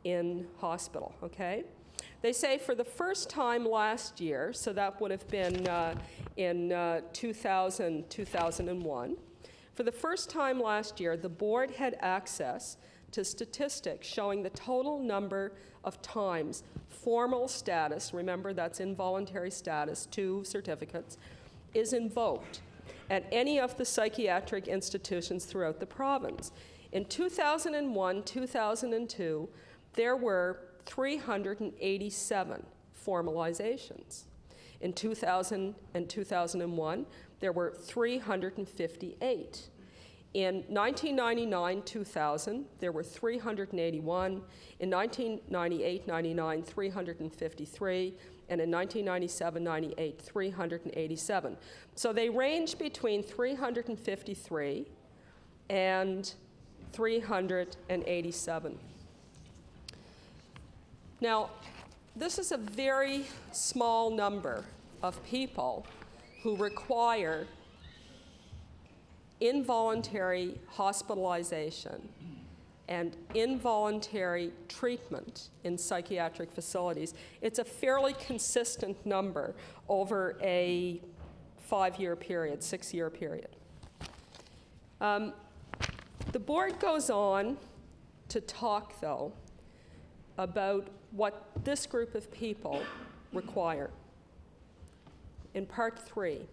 in hospital, okay? They say for the first time last year, so that would have been in 2001, for the first time last year, the board had access to statistics showing the total number of times formal status, remember that's involuntary status, 2 certificates, is invoked at any of the psychiatric institutions throughout the province. In 2001, 2002, there were 387 formalizations. In 2000 and 2001, there were 358. In 1999-2000, there were 381. In 1998-99, 353. And in 1997-98, 387. So they range between 353 and 387. Now, this is a very small number of people who require involuntary hospitalization and involuntary treatment in psychiatric facilities. It's a fairly consistent number over a 5-year period, 6-year period. The board goes on to talk, though, about what this group of people require. In part 3,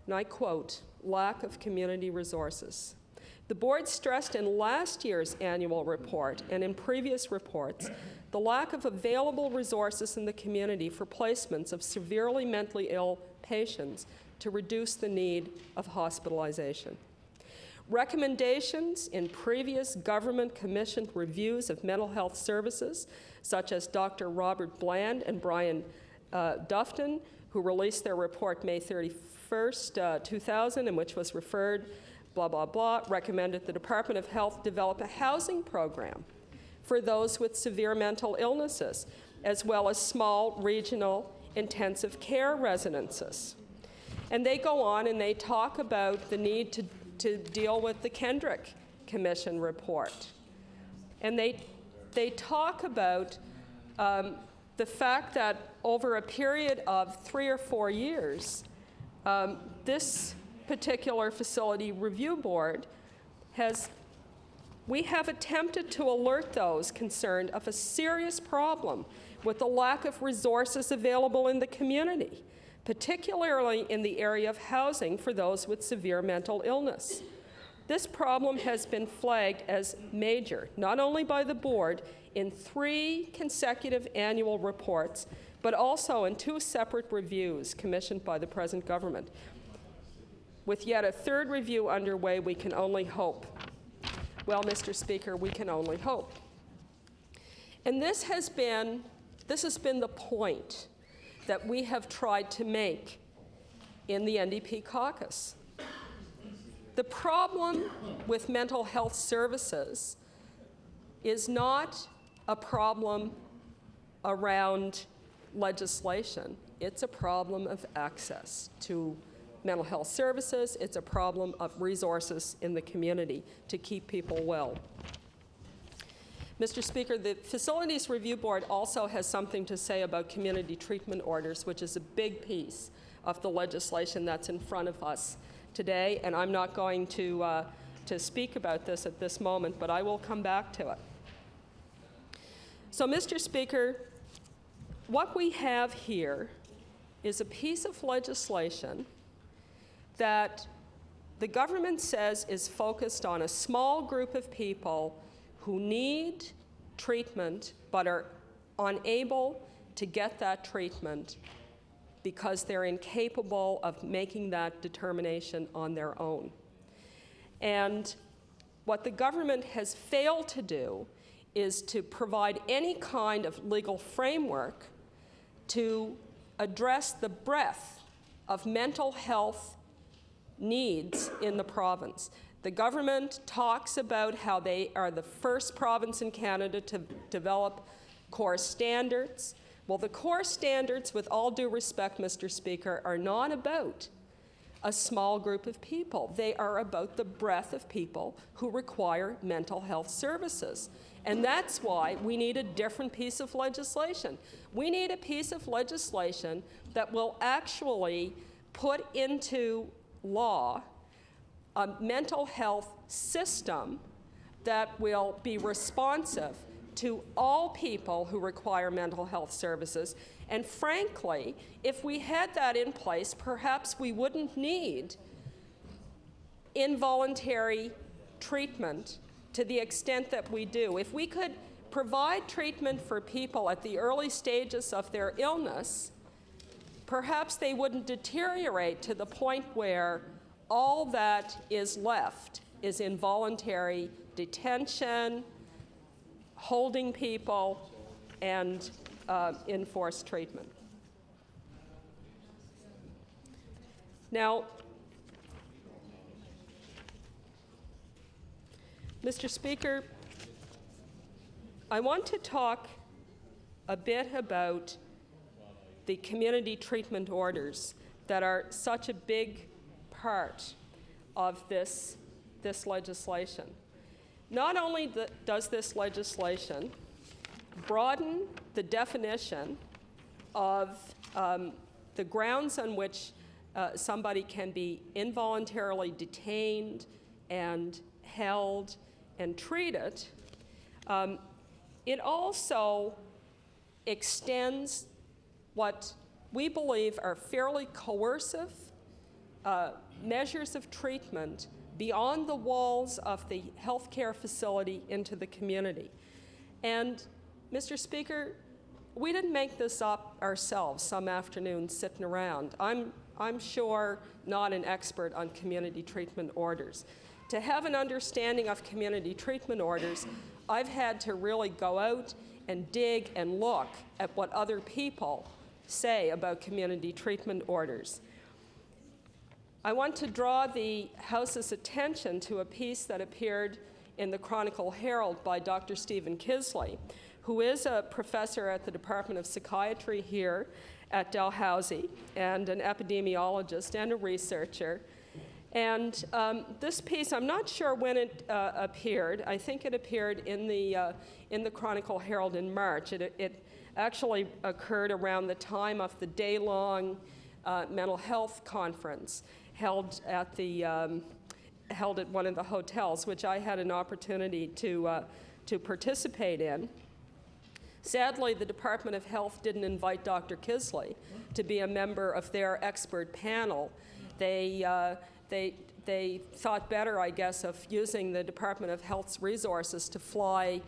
and I quote, lack of community resources. The board stressed in last year's annual report and in previous reports the lack of available resources in the community for placements of severely mentally ill patients to reduce the need of hospitalization. Recommendations in previous government-commissioned reviews of mental health services, such as Dr. Robert Bland and Brian Dufton, who released their report May 31st, 2000, in which was referred, blah, blah, blah, recommended the Department of Health develop a housing program for those with severe mental illnesses, as well as small regional intensive care residences. And they go on and they talk about the need to deal with the Kendrick Commission report. And they talk about the fact that over a period of 3 or 4 years, this particular facility review board we have attempted to alert those concerned of a serious problem with the lack of resources available in the community, particularly in the area of housing for those with severe mental illness. This problem has been flagged as major, not only by the board in 3 consecutive annual reports, but also in 2 separate reviews commissioned by the present government. With yet a 3rd review underway, we can only hope. Well, Mr. Speaker, we can only hope. And this has been the point that we have tried to make in the NDP caucus. The problem with mental health services is not a problem around legislation. It's a problem of access to mental health services. It's a problem of resources in the community to keep people well. Mr. Speaker, the Facilities Review Board also has something to say about community treatment orders, which is a big piece of the legislation that's in front of us today, and I'm not going to speak about this at this moment, but I will come back to it. So, Mr. Speaker, what we have here is a piece of legislation that the government says is focused on a small group of people who need treatment but are unable to get that treatment because they're incapable of making that determination on their own. And what the government has failed to do is to provide any kind of legal framework to address the breadth of mental health needs in the province. The government talks about how they are the first province in Canada to develop core standards. Well, the core standards, with all due respect, Mr. Speaker, are not about a small group of people. They are about the breadth of people who require mental health services. And that's why we need a different piece of legislation. We need a piece of legislation that will actually put into law a mental health system that will be responsive to all people who require mental health services. And frankly, if we had that in place, perhaps we wouldn't need involuntary treatment to the extent that we do. If we could provide treatment for people at the early stages of their illness, perhaps they wouldn't deteriorate to the point where all that is left is involuntary detention, holding people, and enforced treatment. Now, Mr. Speaker, I want to talk a bit about the community treatment orders that are such a big part of this legislation. Not only does this legislation broaden the definition of the grounds on which somebody can be involuntarily detained and held and treated, it also extends what we believe are fairly coercive measures of treatment beyond the walls of the healthcare facility into the community. And, Mr. Speaker, we didn't make this up ourselves some afternoon sitting around. I'm sure not an expert on community treatment orders. To have an understanding of community treatment orders, I've had to really go out and dig and look at what other people say about community treatment orders. I want to draw the House's attention to a piece that appeared in the Chronicle Herald by Dr. Stephen Kisley, who is a professor at the Department of Psychiatry here at Dalhousie and an epidemiologist and a researcher. And this piece, I'm not sure when it appeared. I think it appeared in the Chronicle Herald in March. It actually occurred around the time of the day-long mental health conference held at one of the hotels, which I had an opportunity to participate in. Sadly, the Department of Health didn't invite Dr. Kisley to be a member of their expert panel. They thought better, I guess, of using the Department of Health's resources to fly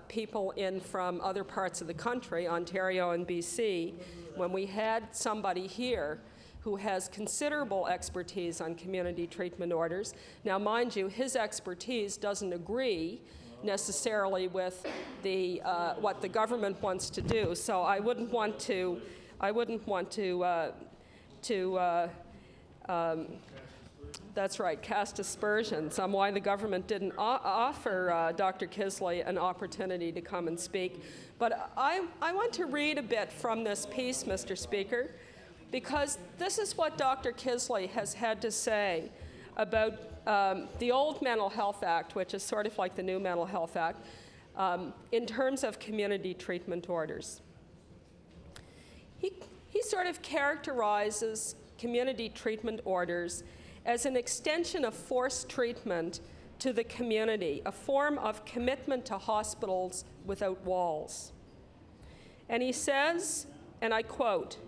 people in from other parts of the country, Ontario and BC, when we had somebody here who has considerable expertise on community treatment orders. Now, mind you, his expertise doesn't agree necessarily with what the government wants to do. So I wouldn't want to that's right, cast aspersions on why the government didn't offer Dr. Kisley an opportunity to come and speak. But I want to read a bit from this piece, Mr. Speaker, because this is what Dr. Kisley has had to say about the old Mental Health Act, which is sort of like the new Mental Health Act, in terms of community treatment orders. He sort of characterizes community treatment orders as an extension of forced treatment to the community, a form of commitment to hospitals without walls. And he says, and I quote,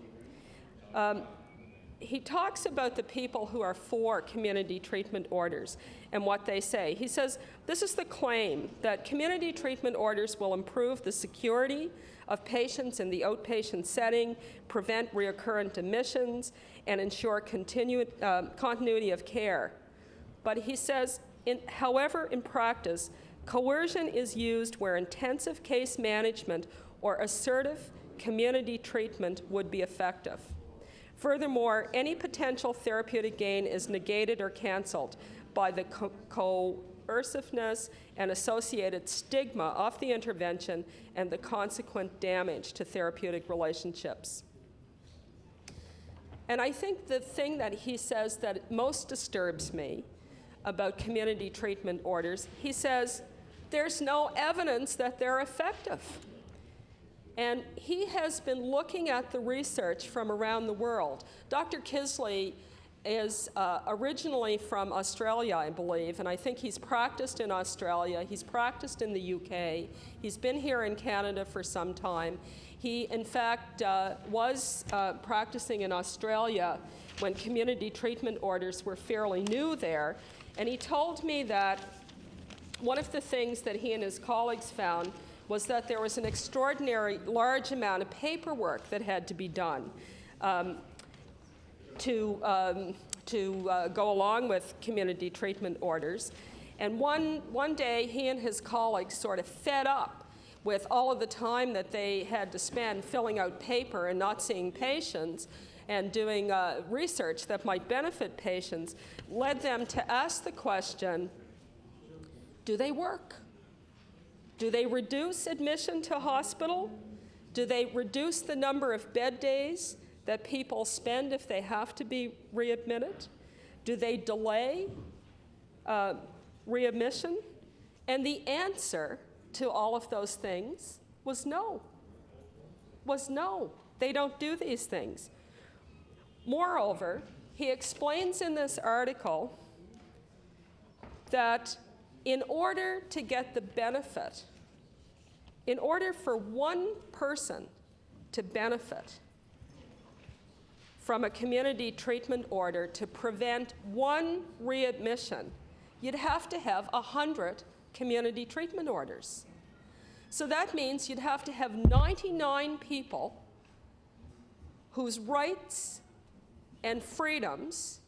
he talks about the people who are for community treatment orders and what they say. He says, this is the claim that community treatment orders will improve the security of patients in the outpatient setting, prevent recurrent admissions, and ensure continuity of care. But he says, however, in practice, coercion is used where intensive case management or assertive community treatment would be effective. Furthermore, any potential therapeutic gain is negated or canceled by the coerciveness and associated stigma of the intervention and the consequent damage to therapeutic relationships. And I think the thing that he says that most disturbs me about community treatment orders, he says, there's no evidence that they're effective. And he has been looking at the research from around the world. Dr. Kisley is originally from Australia, I believe, and I think he's practiced in Australia, he's practiced in the UK, he's been here in Canada for some time. He, in fact, was practicing in Australia when community treatment orders were fairly new there, and he told me that one of the things that he and his colleagues found was that there was an extraordinary large amount of paperwork that had to be done to go along with community treatment orders. And one day, he and his colleagues sort of fed up with all of the time that they had to spend filling out paper and not seeing patients and doing research that might benefit patients, led them to ask the question, do they work? Do they reduce admission to hospital? Do they reduce the number of bed days that people spend if they have to be readmitted? Do they delay readmission? And the answer to all of those things was no. They don't do these things. Moreover, he explains in this article that in order to get the benefit, in order for one person to benefit from a community treatment order to prevent one readmission, you'd have to have 100 community treatment orders. So that means you'd have to have 99 people whose rights and freedoms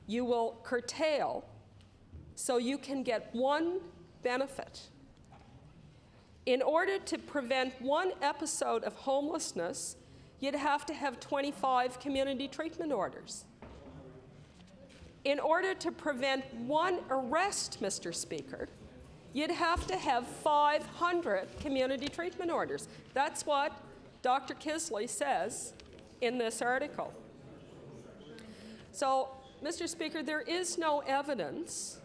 you will curtail so you can get one benefit. In order to prevent one episode of homelessness, you'd have to have 25 community treatment orders. In order to prevent one arrest, Mr. Speaker, you'd have to have 500 community treatment orders. That's what Dr. Kisley says in this article. So, Mr. Speaker, there is no evidence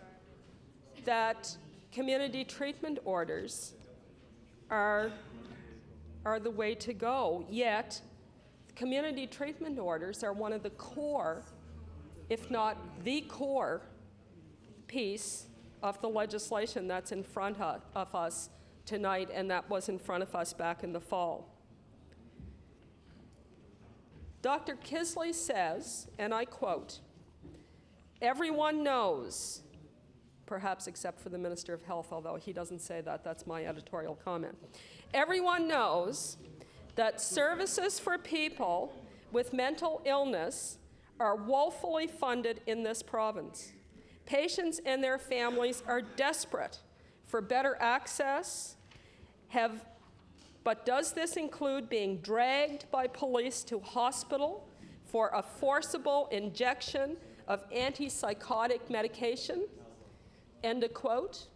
that community treatment orders are the way to go, yet community treatment orders are one of the core, if not the core, piece of the legislation that's in front of us tonight and that was in front of us back in the fall. Dr. Kisley says, and I quote, "Everyone knows," perhaps except for the Minister of Health, although he doesn't say that, that's my editorial comment. "Everyone knows that services for people with mental illness are woefully funded in this province. Patients and their families are desperate for better access, but does this include being dragged by police to hospital for a forcible injection of antipsychotic medication?" End of quote.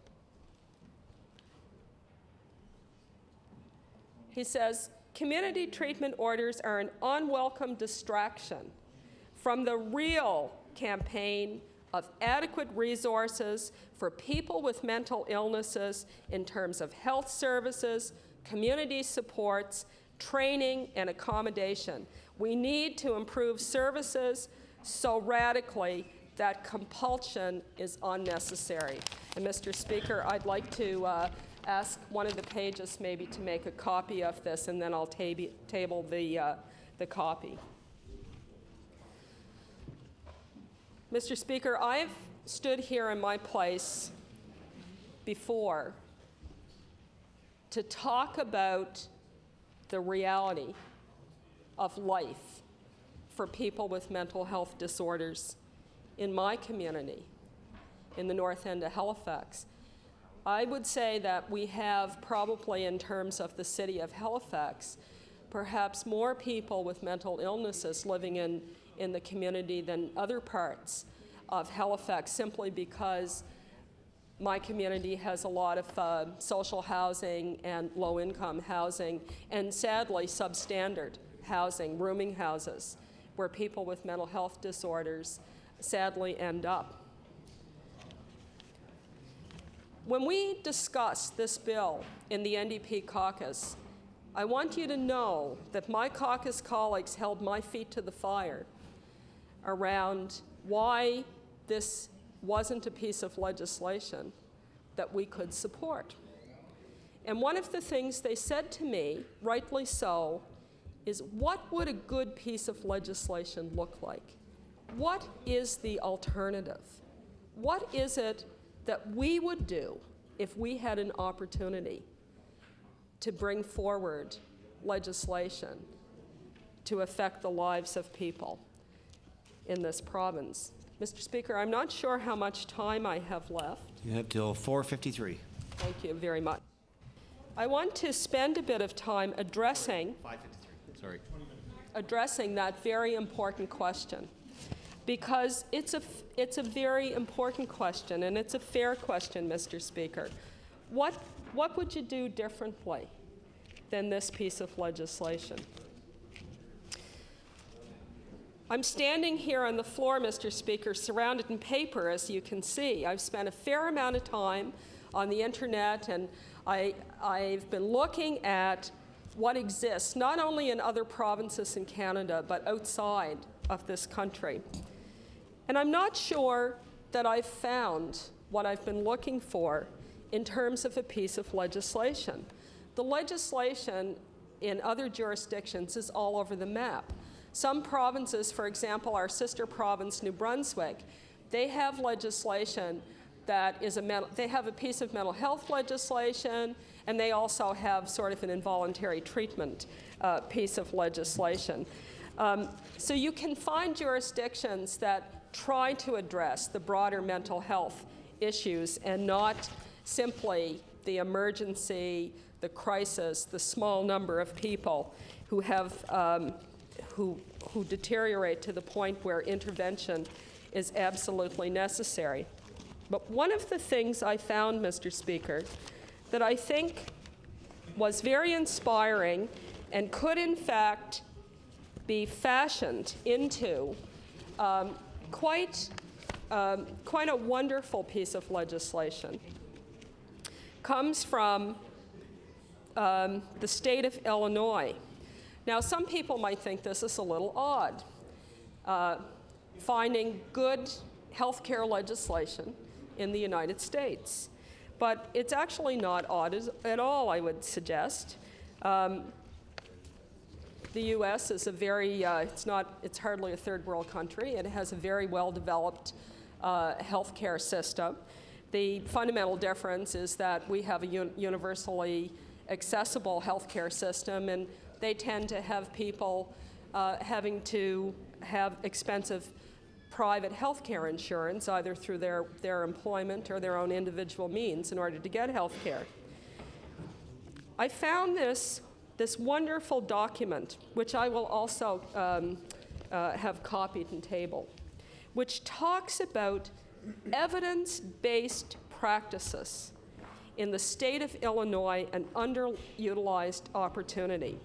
He says, "Community treatment orders are an unwelcome distraction from the real campaign of adequate resources for people with mental illnesses in terms of health services, community supports, training, and accommodation. We need to improve services so radically that compulsion is unnecessary." And Mr. Speaker, I'd like to ask one of the pages maybe to make a copy of this, and then I'll table the copy. Mr. Speaker, I've stood here in my place before to talk about the reality of life for people with mental health disorders in my community, in the North End of Halifax. I would say that we have probably, in terms of the city of Halifax, perhaps more people with mental illnesses living in the community than other parts of Halifax, simply because my community has a lot of social housing and low-income housing, and sadly substandard housing, rooming houses, where people with mental health disorders sadly end up. When we discussed this bill in the NDP caucus, I want you to know that my caucus colleagues held my feet to the fire around why this wasn't a piece of legislation that we could support. And one of the things they said to me, rightly so, is what would a good piece of legislation look like? What is the alternative? What is it that we would do if we had an opportunity to bring forward legislation to affect the lives of people in this province. Mr. Speaker, I'm not sure how much time I have left. You have till 4:53. Thank you very much. I want to spend a bit of time addressing 5:53. Sorry. addressing that very important question, because it's a very important question, and it's a fair question, Mr. Speaker. What would you do differently than this piece of legislation? I'm standing here on the floor, Mr. Speaker, surrounded in paper, as you can see. I've spent a fair amount of time on the internet, and I've been looking at what exists, not only in other provinces in Canada, but outside of this country. And I'm not sure that I've found what I've been looking for in terms of a piece of legislation. The legislation in other jurisdictions is all over the map. Some provinces, for example, our sister province, New Brunswick, they have legislation that is they have a piece of mental health legislation, and they also have sort of an involuntary treatment piece of legislation. So you can find jurisdictions that try to address the broader mental health issues and not simply the emergency, the crisis, the small number of people who have who deteriorate to the point where intervention is absolutely necessary. But one of the things I found, Mr. Speaker, that I think was very inspiring and could in fact be fashioned into quite a wonderful piece of legislation comes from the state of Illinois. Now, some people might think this is a little odd, finding good health care legislation in the United States. But it's actually not odd at all, I would suggest. The U.S. is a very, it's hardly a third world country. It has a very well-developed health care system. The fundamental difference is that we have a universally accessible health care system, and they tend to have people having to have expensive private health care insurance, either through their employment or their own individual means in order to get health care. I found this wonderful document, which I will also have copied and tabled, which talks about evidence-based practices in the state of Illinois, an underutilized opportunity.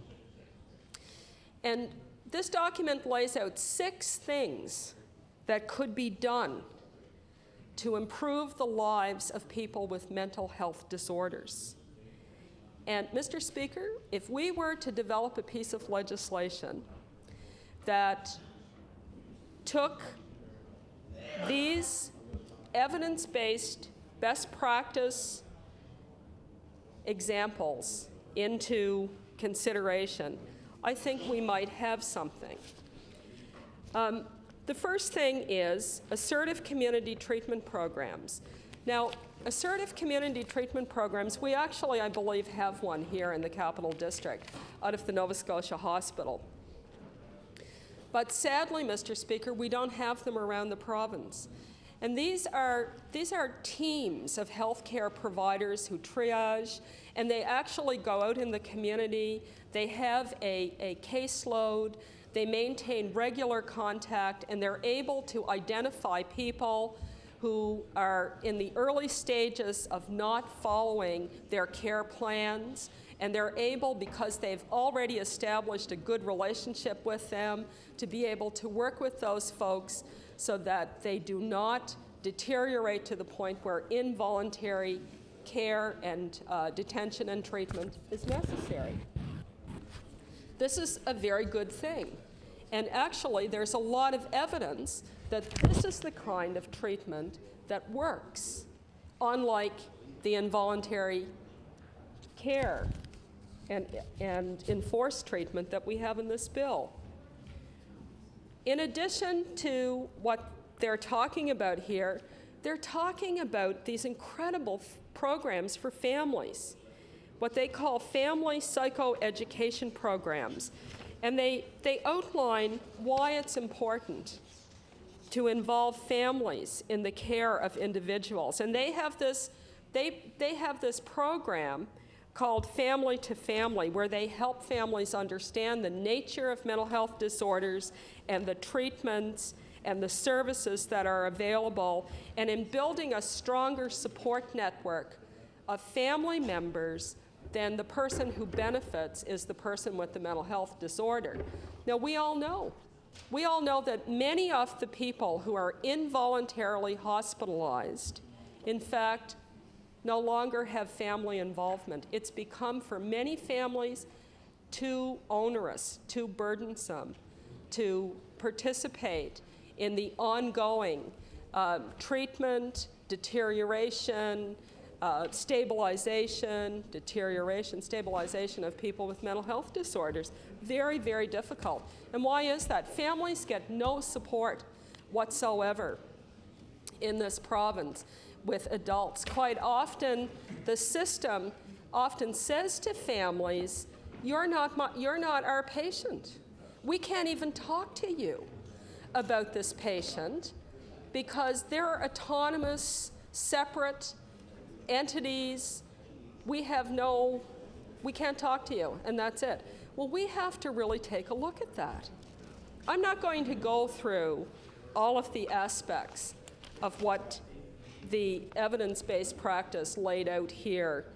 And this document lays out 6 things that could be done to improve the lives of people with mental health disorders. And Mr. Speaker, if we were to develop a piece of legislation that took these evidence-based best practice examples into consideration, I think we might have something. The first thing is assertive community treatment programs. Now, assertive community treatment programs, we actually, I believe, have one here in the Capital District out of the Nova Scotia Hospital. But sadly, Mr. Speaker, we don't have them around the province. And these are teams of healthcare providers who triage, and they actually go out in the community. They have a caseload. They maintain regular contact, and they're able to identify people who are in the early stages of not following their care plans, and they're able, because they've already established a good relationship with them, to be able to work with those folks so that they do not deteriorate to the point where involuntary care and detention and treatment is necessary. This is a very good thing. And actually, there's a lot of evidence that this is the kind of treatment that works, unlike the involuntary care and enforced treatment that we have in this bill. In addition to what they're talking about here, they're talking about these incredible programs for families, what they call family psychoeducation programs. And they outline why it's important to involve families in the care of individuals. And they have this program called Family to Family, where they help families understand the nature of mental health disorders and the treatments and the services that are available, and in building a stronger support network of family members than the person who benefits is the person with the mental health disorder. Now, we all know that many of the people who are involuntarily hospitalized, in fact, no longer have family involvement. It's become, for many families, too onerous, too burdensome to participate in the ongoing treatment, deterioration, stabilization of people with mental health disorders. Very, very difficult. And why is that? Families get no support whatsoever in this province with adults. Quite often, the system often says to families, you're not our patient. We can't even talk to you about this patient because they're autonomous, separate entities. We can't talk to you, and that's it. Well, we have to really take a look at that. I'm not going to go through all of the aspects of what the evidence-based practice laid out here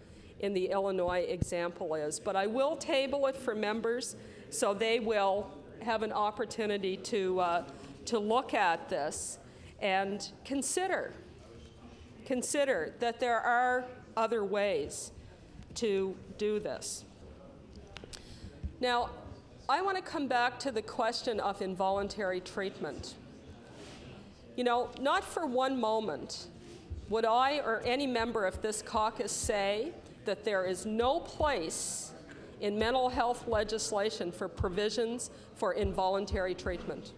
in the Illinois example is, but I will table it for members so they will have an opportunity to look at this and consider that there are other ways to do this. Now, I want to come back to the question of involuntary treatment. You know, not for one moment would I or any member of this caucus say that there is no place in mental health legislation for provisions for involuntary treatment.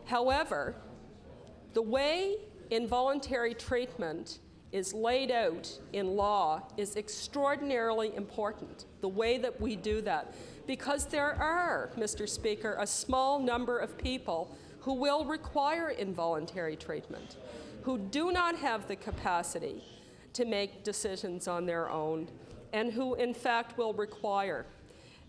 However, the way involuntary treatment is laid out in law is extraordinarily important, the way that we do that, because there are, Mr. Speaker, a small number of people who will require involuntary treatment, who do not have the capacity to make decisions on their own, and who in fact will require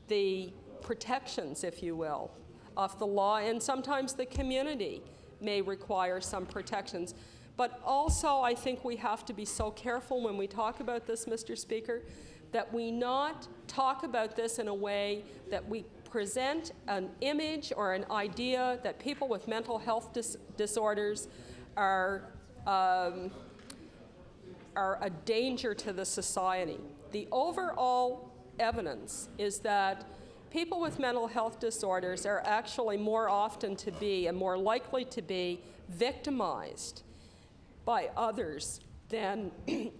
the protections, if you will, of the law, and sometimes the community may require some protections. But also, I think we have to be so careful when we talk about this, Mr. Speaker, that we not talk about this in a way that we present an image or an idea that people with mental health disorders are a danger to the society. The overall evidence is that people with mental health disorders are actually more often to be and more likely to be victimized by others than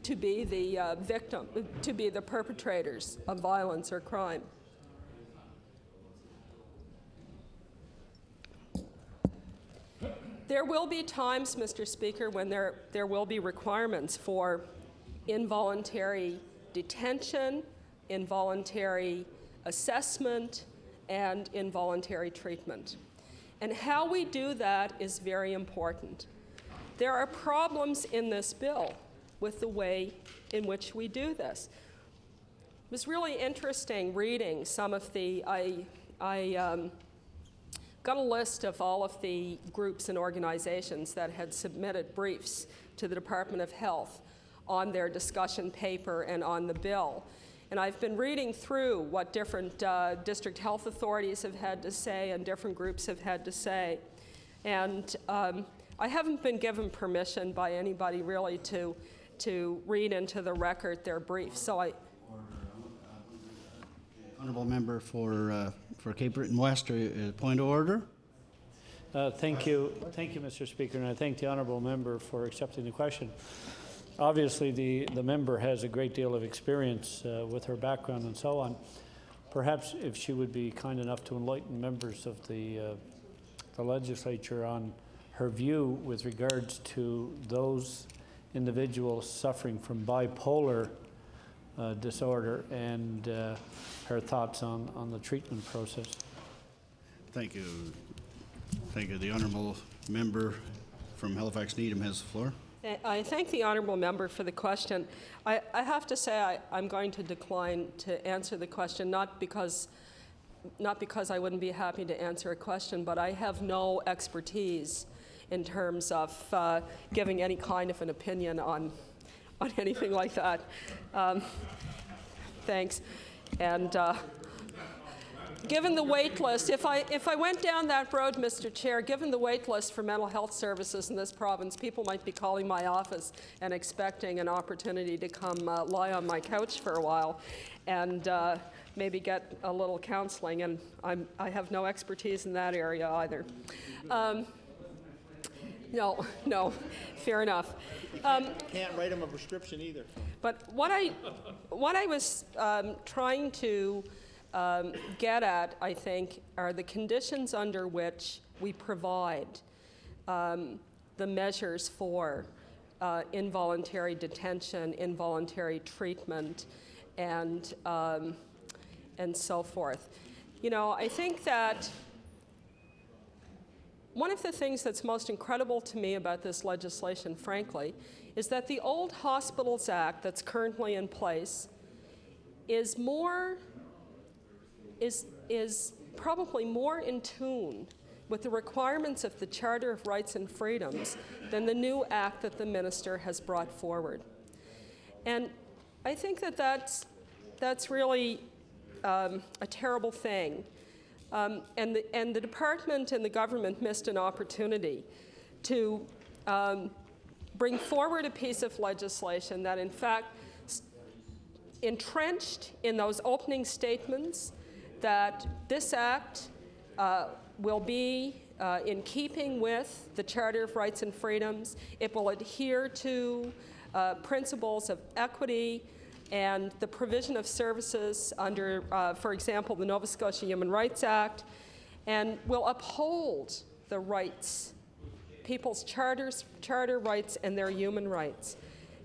to be the victim, to be the perpetrators of violence or crime. There will be times, Mr. Speaker, when there will be requirements for involuntary detention, involuntary assessment, and involuntary treatment. And how we do that is very important. There are problems in this bill with the way in which we do this. It was really interesting reading some of the, I got a list of all of the groups and organizations that had submitted briefs to the Department of Health on their discussion paper and on the bill. And I've been reading through what different district health authorities have had to say and different groups have had to say. And I haven't been given permission by anybody really to read into the record their briefs. So Honourable member for Cape Breton West, point of order. Thank you, Mr. Speaker, and I thank the honourable member for accepting the question. Obviously, the member has a great deal of experience with her background and so on. Perhaps if she would be kind enough to enlighten members of the legislature on her view with regards to those individual suffering from bipolar disorder and her thoughts on the treatment process. Thank you. Thank you. The honourable member from Halifax Needham has the floor. I thank the honourable member for the question. I have to say I'm going to decline to answer the question, not because I wouldn't be happy to answer a question, but I have no expertise in terms of giving any kind of an opinion on anything like that. Thanks. And given the wait list, if I went down that road, Mr. Chair, given the wait list for mental health services in this province, people might be calling my office and expecting an opportunity to come lie on my couch for a while and maybe get a little counseling, and I have no expertise in that area either. No, fair enough. Can't write them a prescription either. But what I was trying to get at, I think, are the conditions under which we provide the measures for involuntary detention, involuntary treatment, and so forth. You know, I think that one of the things that's most incredible to me about this legislation, frankly, is that the old Hospitals Act that's currently in place is probably more in tune with the requirements of the Charter of Rights and Freedoms than the new act that the minister has brought forward. And I think that that's really a terrible thing. And the department and the government missed an opportunity to bring forward a piece of legislation that, in fact, entrenched in those opening statements that this act will be in keeping with the Charter of Rights and Freedoms. It will adhere to principles of equity and the provision of services under, for example, the Nova Scotia Human Rights Act, and will uphold the rights, people's charter rights and their human rights.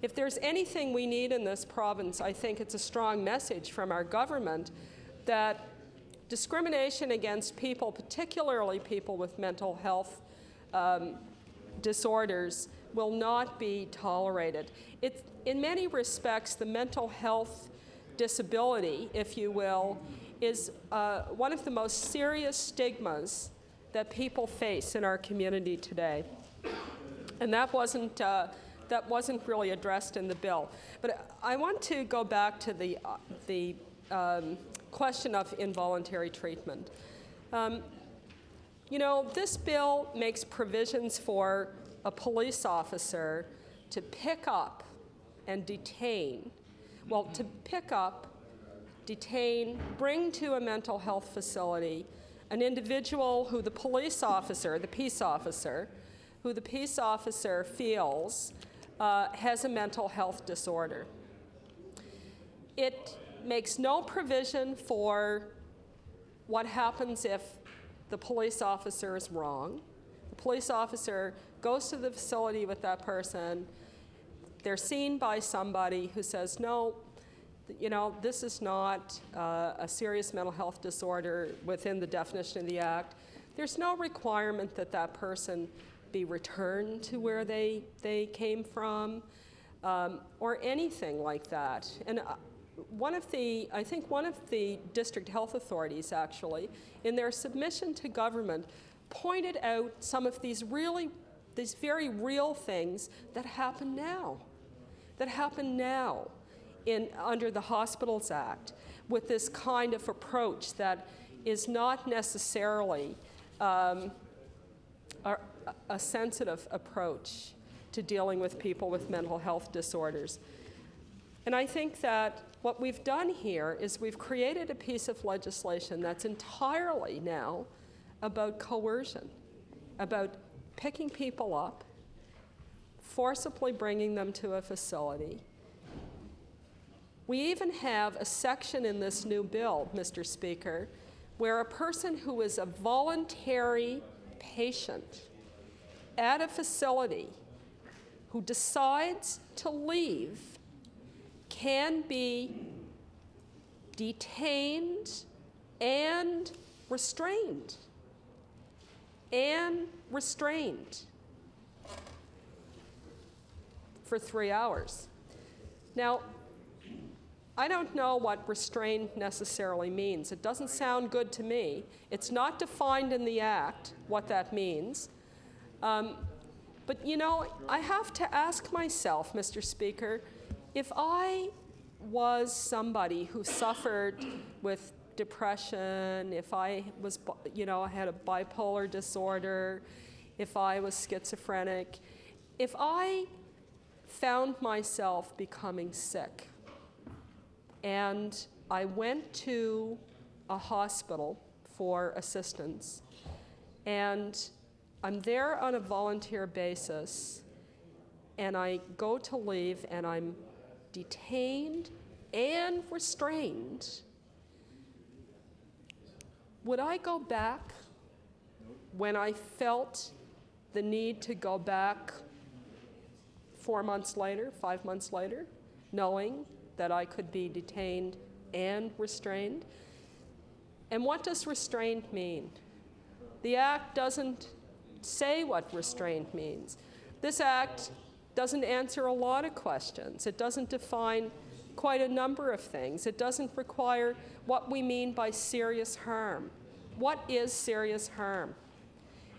If there's anything we need in this province, I think it's a strong message from our government that discrimination against people, particularly people with mental health disorders, will not be tolerated. In many respects, the mental health disability, if you will, is one of the most serious stigmas that people face in our community today. And that wasn't really addressed in the bill. But I want to go back to the question of involuntary treatment. You know, this bill makes provisions for a police officer to pick up and detain, to pick up, detain, bring to a mental health facility an individual who the police officer, the peace officer, feels has a mental health disorder. It makes no provision for what happens if the police officer is wrong. The police officer goes to the facility with that person. They're seen by somebody who says, no, you know, this is not a serious mental health disorder within the definition of the Act. There's no requirement that that person be returned to where they came from or anything like that. And I think one of the district health authorities, actually, in their submission to government, pointed out some of these very real things that happen now under the Hospitals Act with this kind of approach that is not necessarily a sensitive approach to dealing with people with mental health disorders. And I think that what we've done here is we've created a piece of legislation that's entirely now about coercion, about picking people up, forcibly bringing them to a facility. We even have a section in this new bill, Mr. Speaker, where a person who is a voluntary patient at a facility who decides to leave can be detained and restrained. For 3 hours. Now, I don't know what restrained necessarily means. It doesn't sound good to me. It's not defined in the Act what that means. But you know, I have to ask myself, Mr. Speaker, if I was somebody who suffered with depression, if I was, I had a bipolar disorder, if I was schizophrenic, if I found myself becoming sick and I went to a hospital for assistance and I'm there on a volunteer basis and I go to leave and I'm detained and restrained, would I go back when I felt the need to go back 4 months later, 5 months later, knowing that I could be detained and restrained? And what does restrained mean? The Act doesn't say what restrained means. This Act doesn't answer a lot of questions. It doesn't define quite a number of things. It doesn't require what we mean by serious harm. What is serious harm?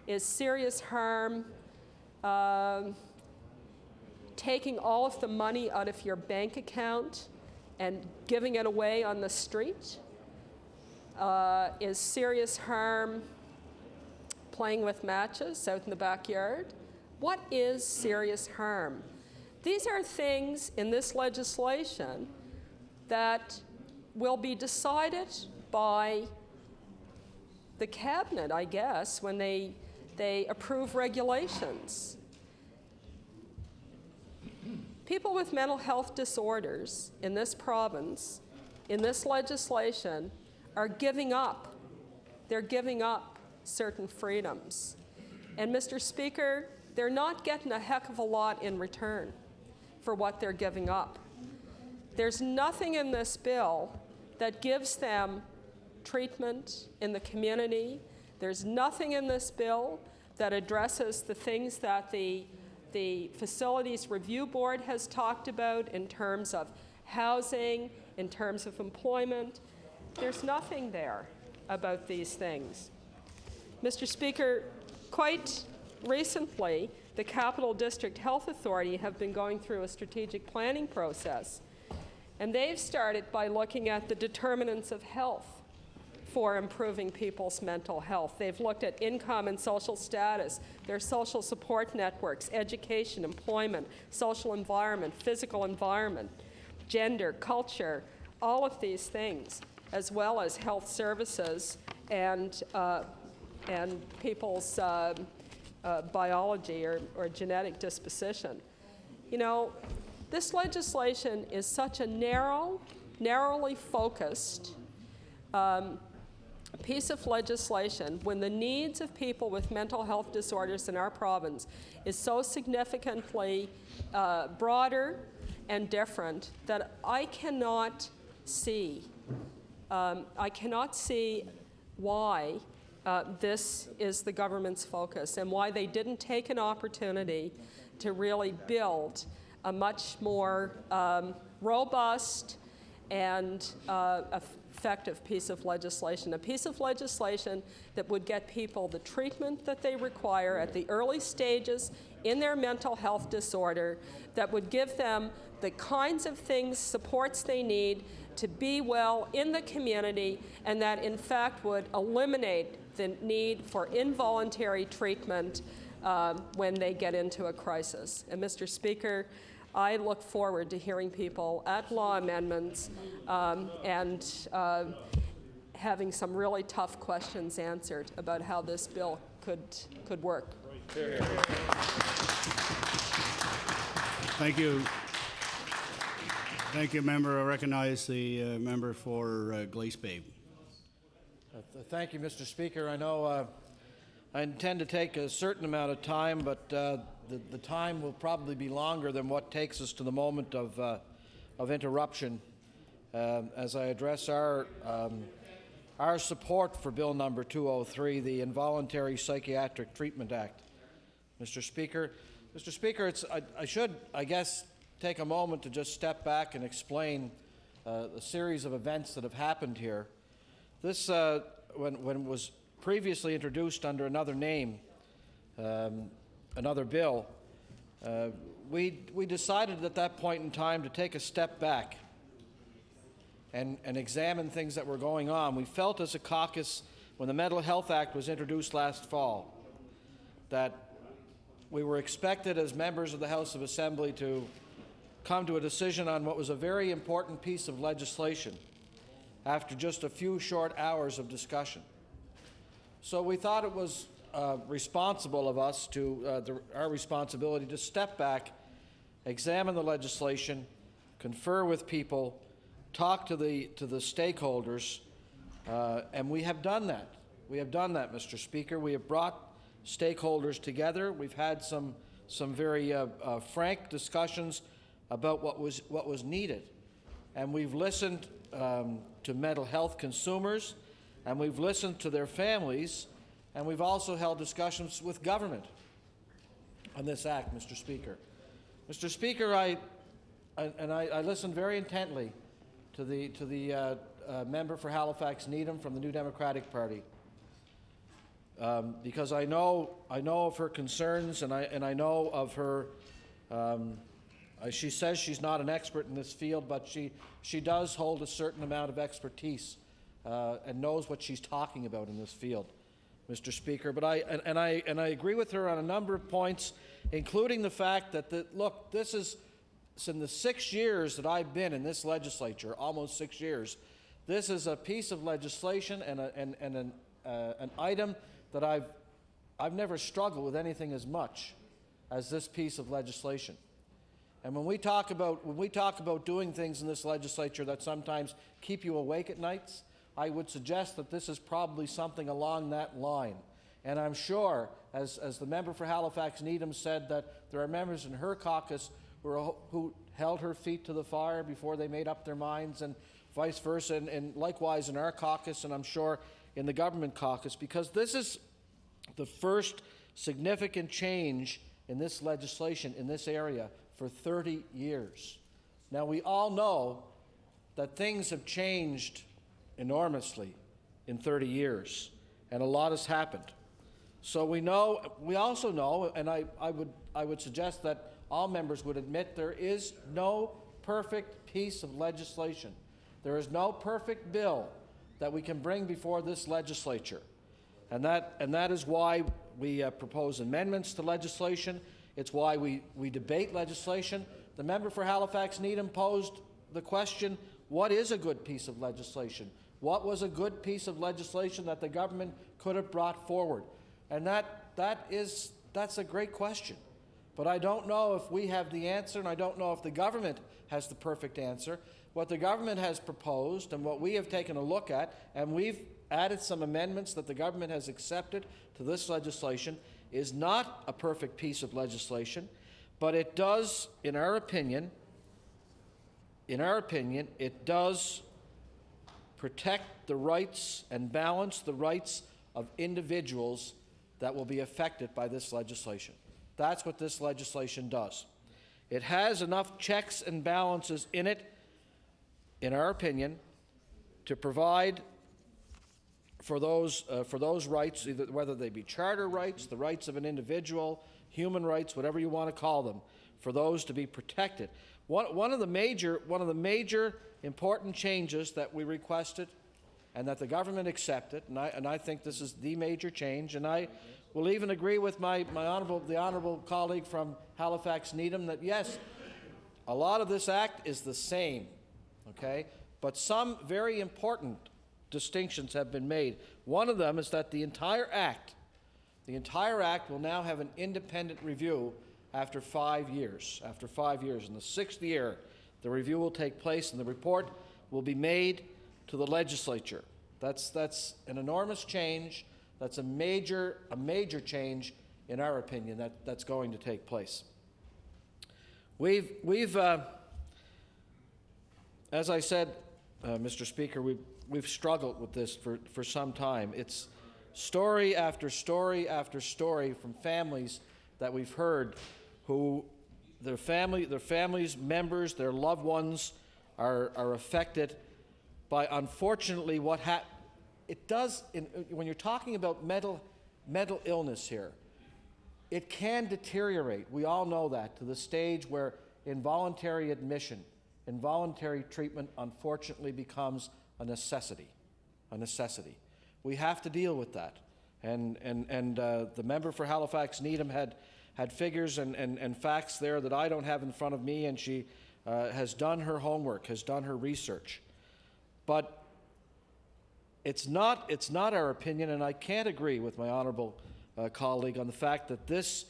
Is serious harm taking all of the money out of your bank account and giving it away on the street? Is serious harm playing with matches out in the backyard? What is serious harm? These are things in this legislation that will be decided by the cabinet, I guess, when they approve regulations. People with mental health disorders in this province, in this legislation, are giving up. They're giving up certain freedoms. And Mr. Speaker, they're not getting a heck of a lot in return for what they're giving up. There's nothing in this bill that gives them treatment in the community. There's nothing in this bill that addresses the things that the Facilities Review Board has talked about in terms of housing, in terms of employment. There's nothing there about these things. Mr. Speaker, quite recently, the Capital District Health Authority have been going through a strategic planning process, and they've started by looking at the determinants of health for improving people's mental health. They've looked at income and social status, their social support networks, education, employment, social environment, physical environment, gender, culture, all of these things, as well as health services and people's biology or genetic disposition. You know, this legislation is such a narrowly focused piece of legislation when the needs of people with mental health disorders in our province is so significantly broader and different that I cannot see why this is the government's focus and why they didn't take an opportunity to really build a much more robust and effective piece of legislation, a piece of legislation that would get people the treatment that they require at the early stages in their mental health disorder, that would give them the kinds of things, supports they need to be well in the community, and that in fact would eliminate the need for involuntary treatment when they get into a crisis. And Mr. Speaker, I look forward to hearing people at law amendments and having some really tough questions answered about how this bill could work. Thank you. Thank you, member. I recognize the member for Glace Bay. Thank you, Mr. Speaker. I know I intend to take a certain amount of time, but the time will probably be longer than what takes us to the moment of interruption as I address our support for Bill number 203, the Involuntary Psychiatric Treatment Act. Mr. Speaker, I should, I guess, take a moment to just step back and explain a series of events that have happened here. This, when it was previously introduced under another name, another bill, we decided at that point in time to take a step back and examine things that were going on. We felt as a caucus, when the Mental Health Act was introduced last fall, that we were expected as members of the House of Assembly to come to a decision on what was a very important piece of legislation after just a few short hours of discussion. So we thought it was responsible of us our responsibility to step back, examine the legislation, confer with people, talk to the stakeholders, and we have done that. We have done that, Mr. Speaker. We have brought stakeholders together. We've had some very frank discussions about what was needed, and we've listened to mental health consumers, and we've listened to their families, and we've also held discussions with government on this act, Mr. Speaker. Mr. Speaker, I listened very intently to the member for Halifax Needham from the New Democratic Party. Because I know of her concerns, and I know of her. She says she's not an expert in this field, but she does hold a certain amount of expertise and knows what she's talking about in this field, Mr. Speaker. But I agree with her on a number of points, including the fact that this is in the 6 years that I've been in this legislature, almost 6 years. This is a piece of legislation and an item that I've never struggled with anything as much as this piece of legislation. And when we talk about doing things in this legislature that sometimes keep you awake at nights, I would suggest that this is probably something along that line. And I'm sure, as the member for Halifax Needham said, that there are members in her caucus who held her feet to the fire before they made up their minds, and vice versa, and likewise in our caucus, and I'm sure in the government caucus, because this is the first significant change in this legislation in this area for 30 years. Now, we all know that things have changed enormously in 30 years, and a lot has happened. So we also know, and I would suggest that all members would admit, there is no perfect piece of legislation. There is no perfect bill that we can bring before this legislature. And that is why we propose amendments to legislation. It's why we debate legislation. The member for Halifax Needham posed the question, what is a good piece of legislation? What was a good piece of legislation that the government could have brought forward? And that's a great question. But I don't know if we have the answer, and I don't know if the government has the perfect answer. What the government has proposed and what we have taken a look at, and we've added some amendments that the government has accepted to this legislation, is not a perfect piece of legislation, but it does, in our opinion, it does protect the rights and balance the rights of individuals that will be affected by this legislation. That's what this legislation does. It has enough checks and balances in it, in our opinion, to provide for those rights, whether they be charter rights, the rights of an individual, human rights, whatever you want to call them, for those to be protected. One of the major important changes that we requested and that the government accepted, and I think this is the major change, and I will even agree with the honourable colleague from Halifax Needham that yes, a lot of this act is the same, okay? But some very important distinctions have been made. One of them is that the entire act will now have an independent review after 5 years. After 5 years. In the 6th year, the review will take place and the report will be made to the legislature. That's an enormous change That's a major change, in our opinion, that's going to take place. We've as I said, Mr. Speaker, we've struggled with this for some time. It's story after story after story from families that we've heard who their families, members, their loved ones are affected by, unfortunately, what it does when you're talking about mental illness here. It can deteriorate. We all know that, to the stage where involuntary admission, involuntary treatment, unfortunately becomes a necessity. A necessity. We have to deal with that. And the member for Halifax Needham had figures and facts there that I don't have in front of me, and she has done her homework, has done her research. But it's not our opinion, and I can't agree with my honourable colleague on the fact that this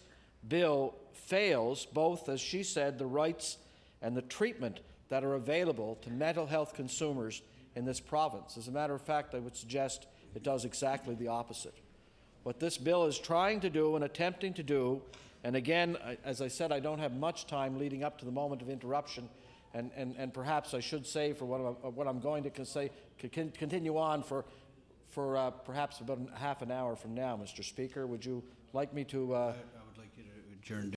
bill fails both, as she said, the rights and the treatment that are available to mental health consumers in this province. As a matter of fact, I would suggest it does exactly the opposite. What this bill is trying to do and attempting to do, and again, as I said, I don't have much time leading up to the moment of interruption, and perhaps I should say for what I'm going to say, continue on for perhaps about half an hour from now, Mr. Speaker. Would you like me to... I would like you to adjourn.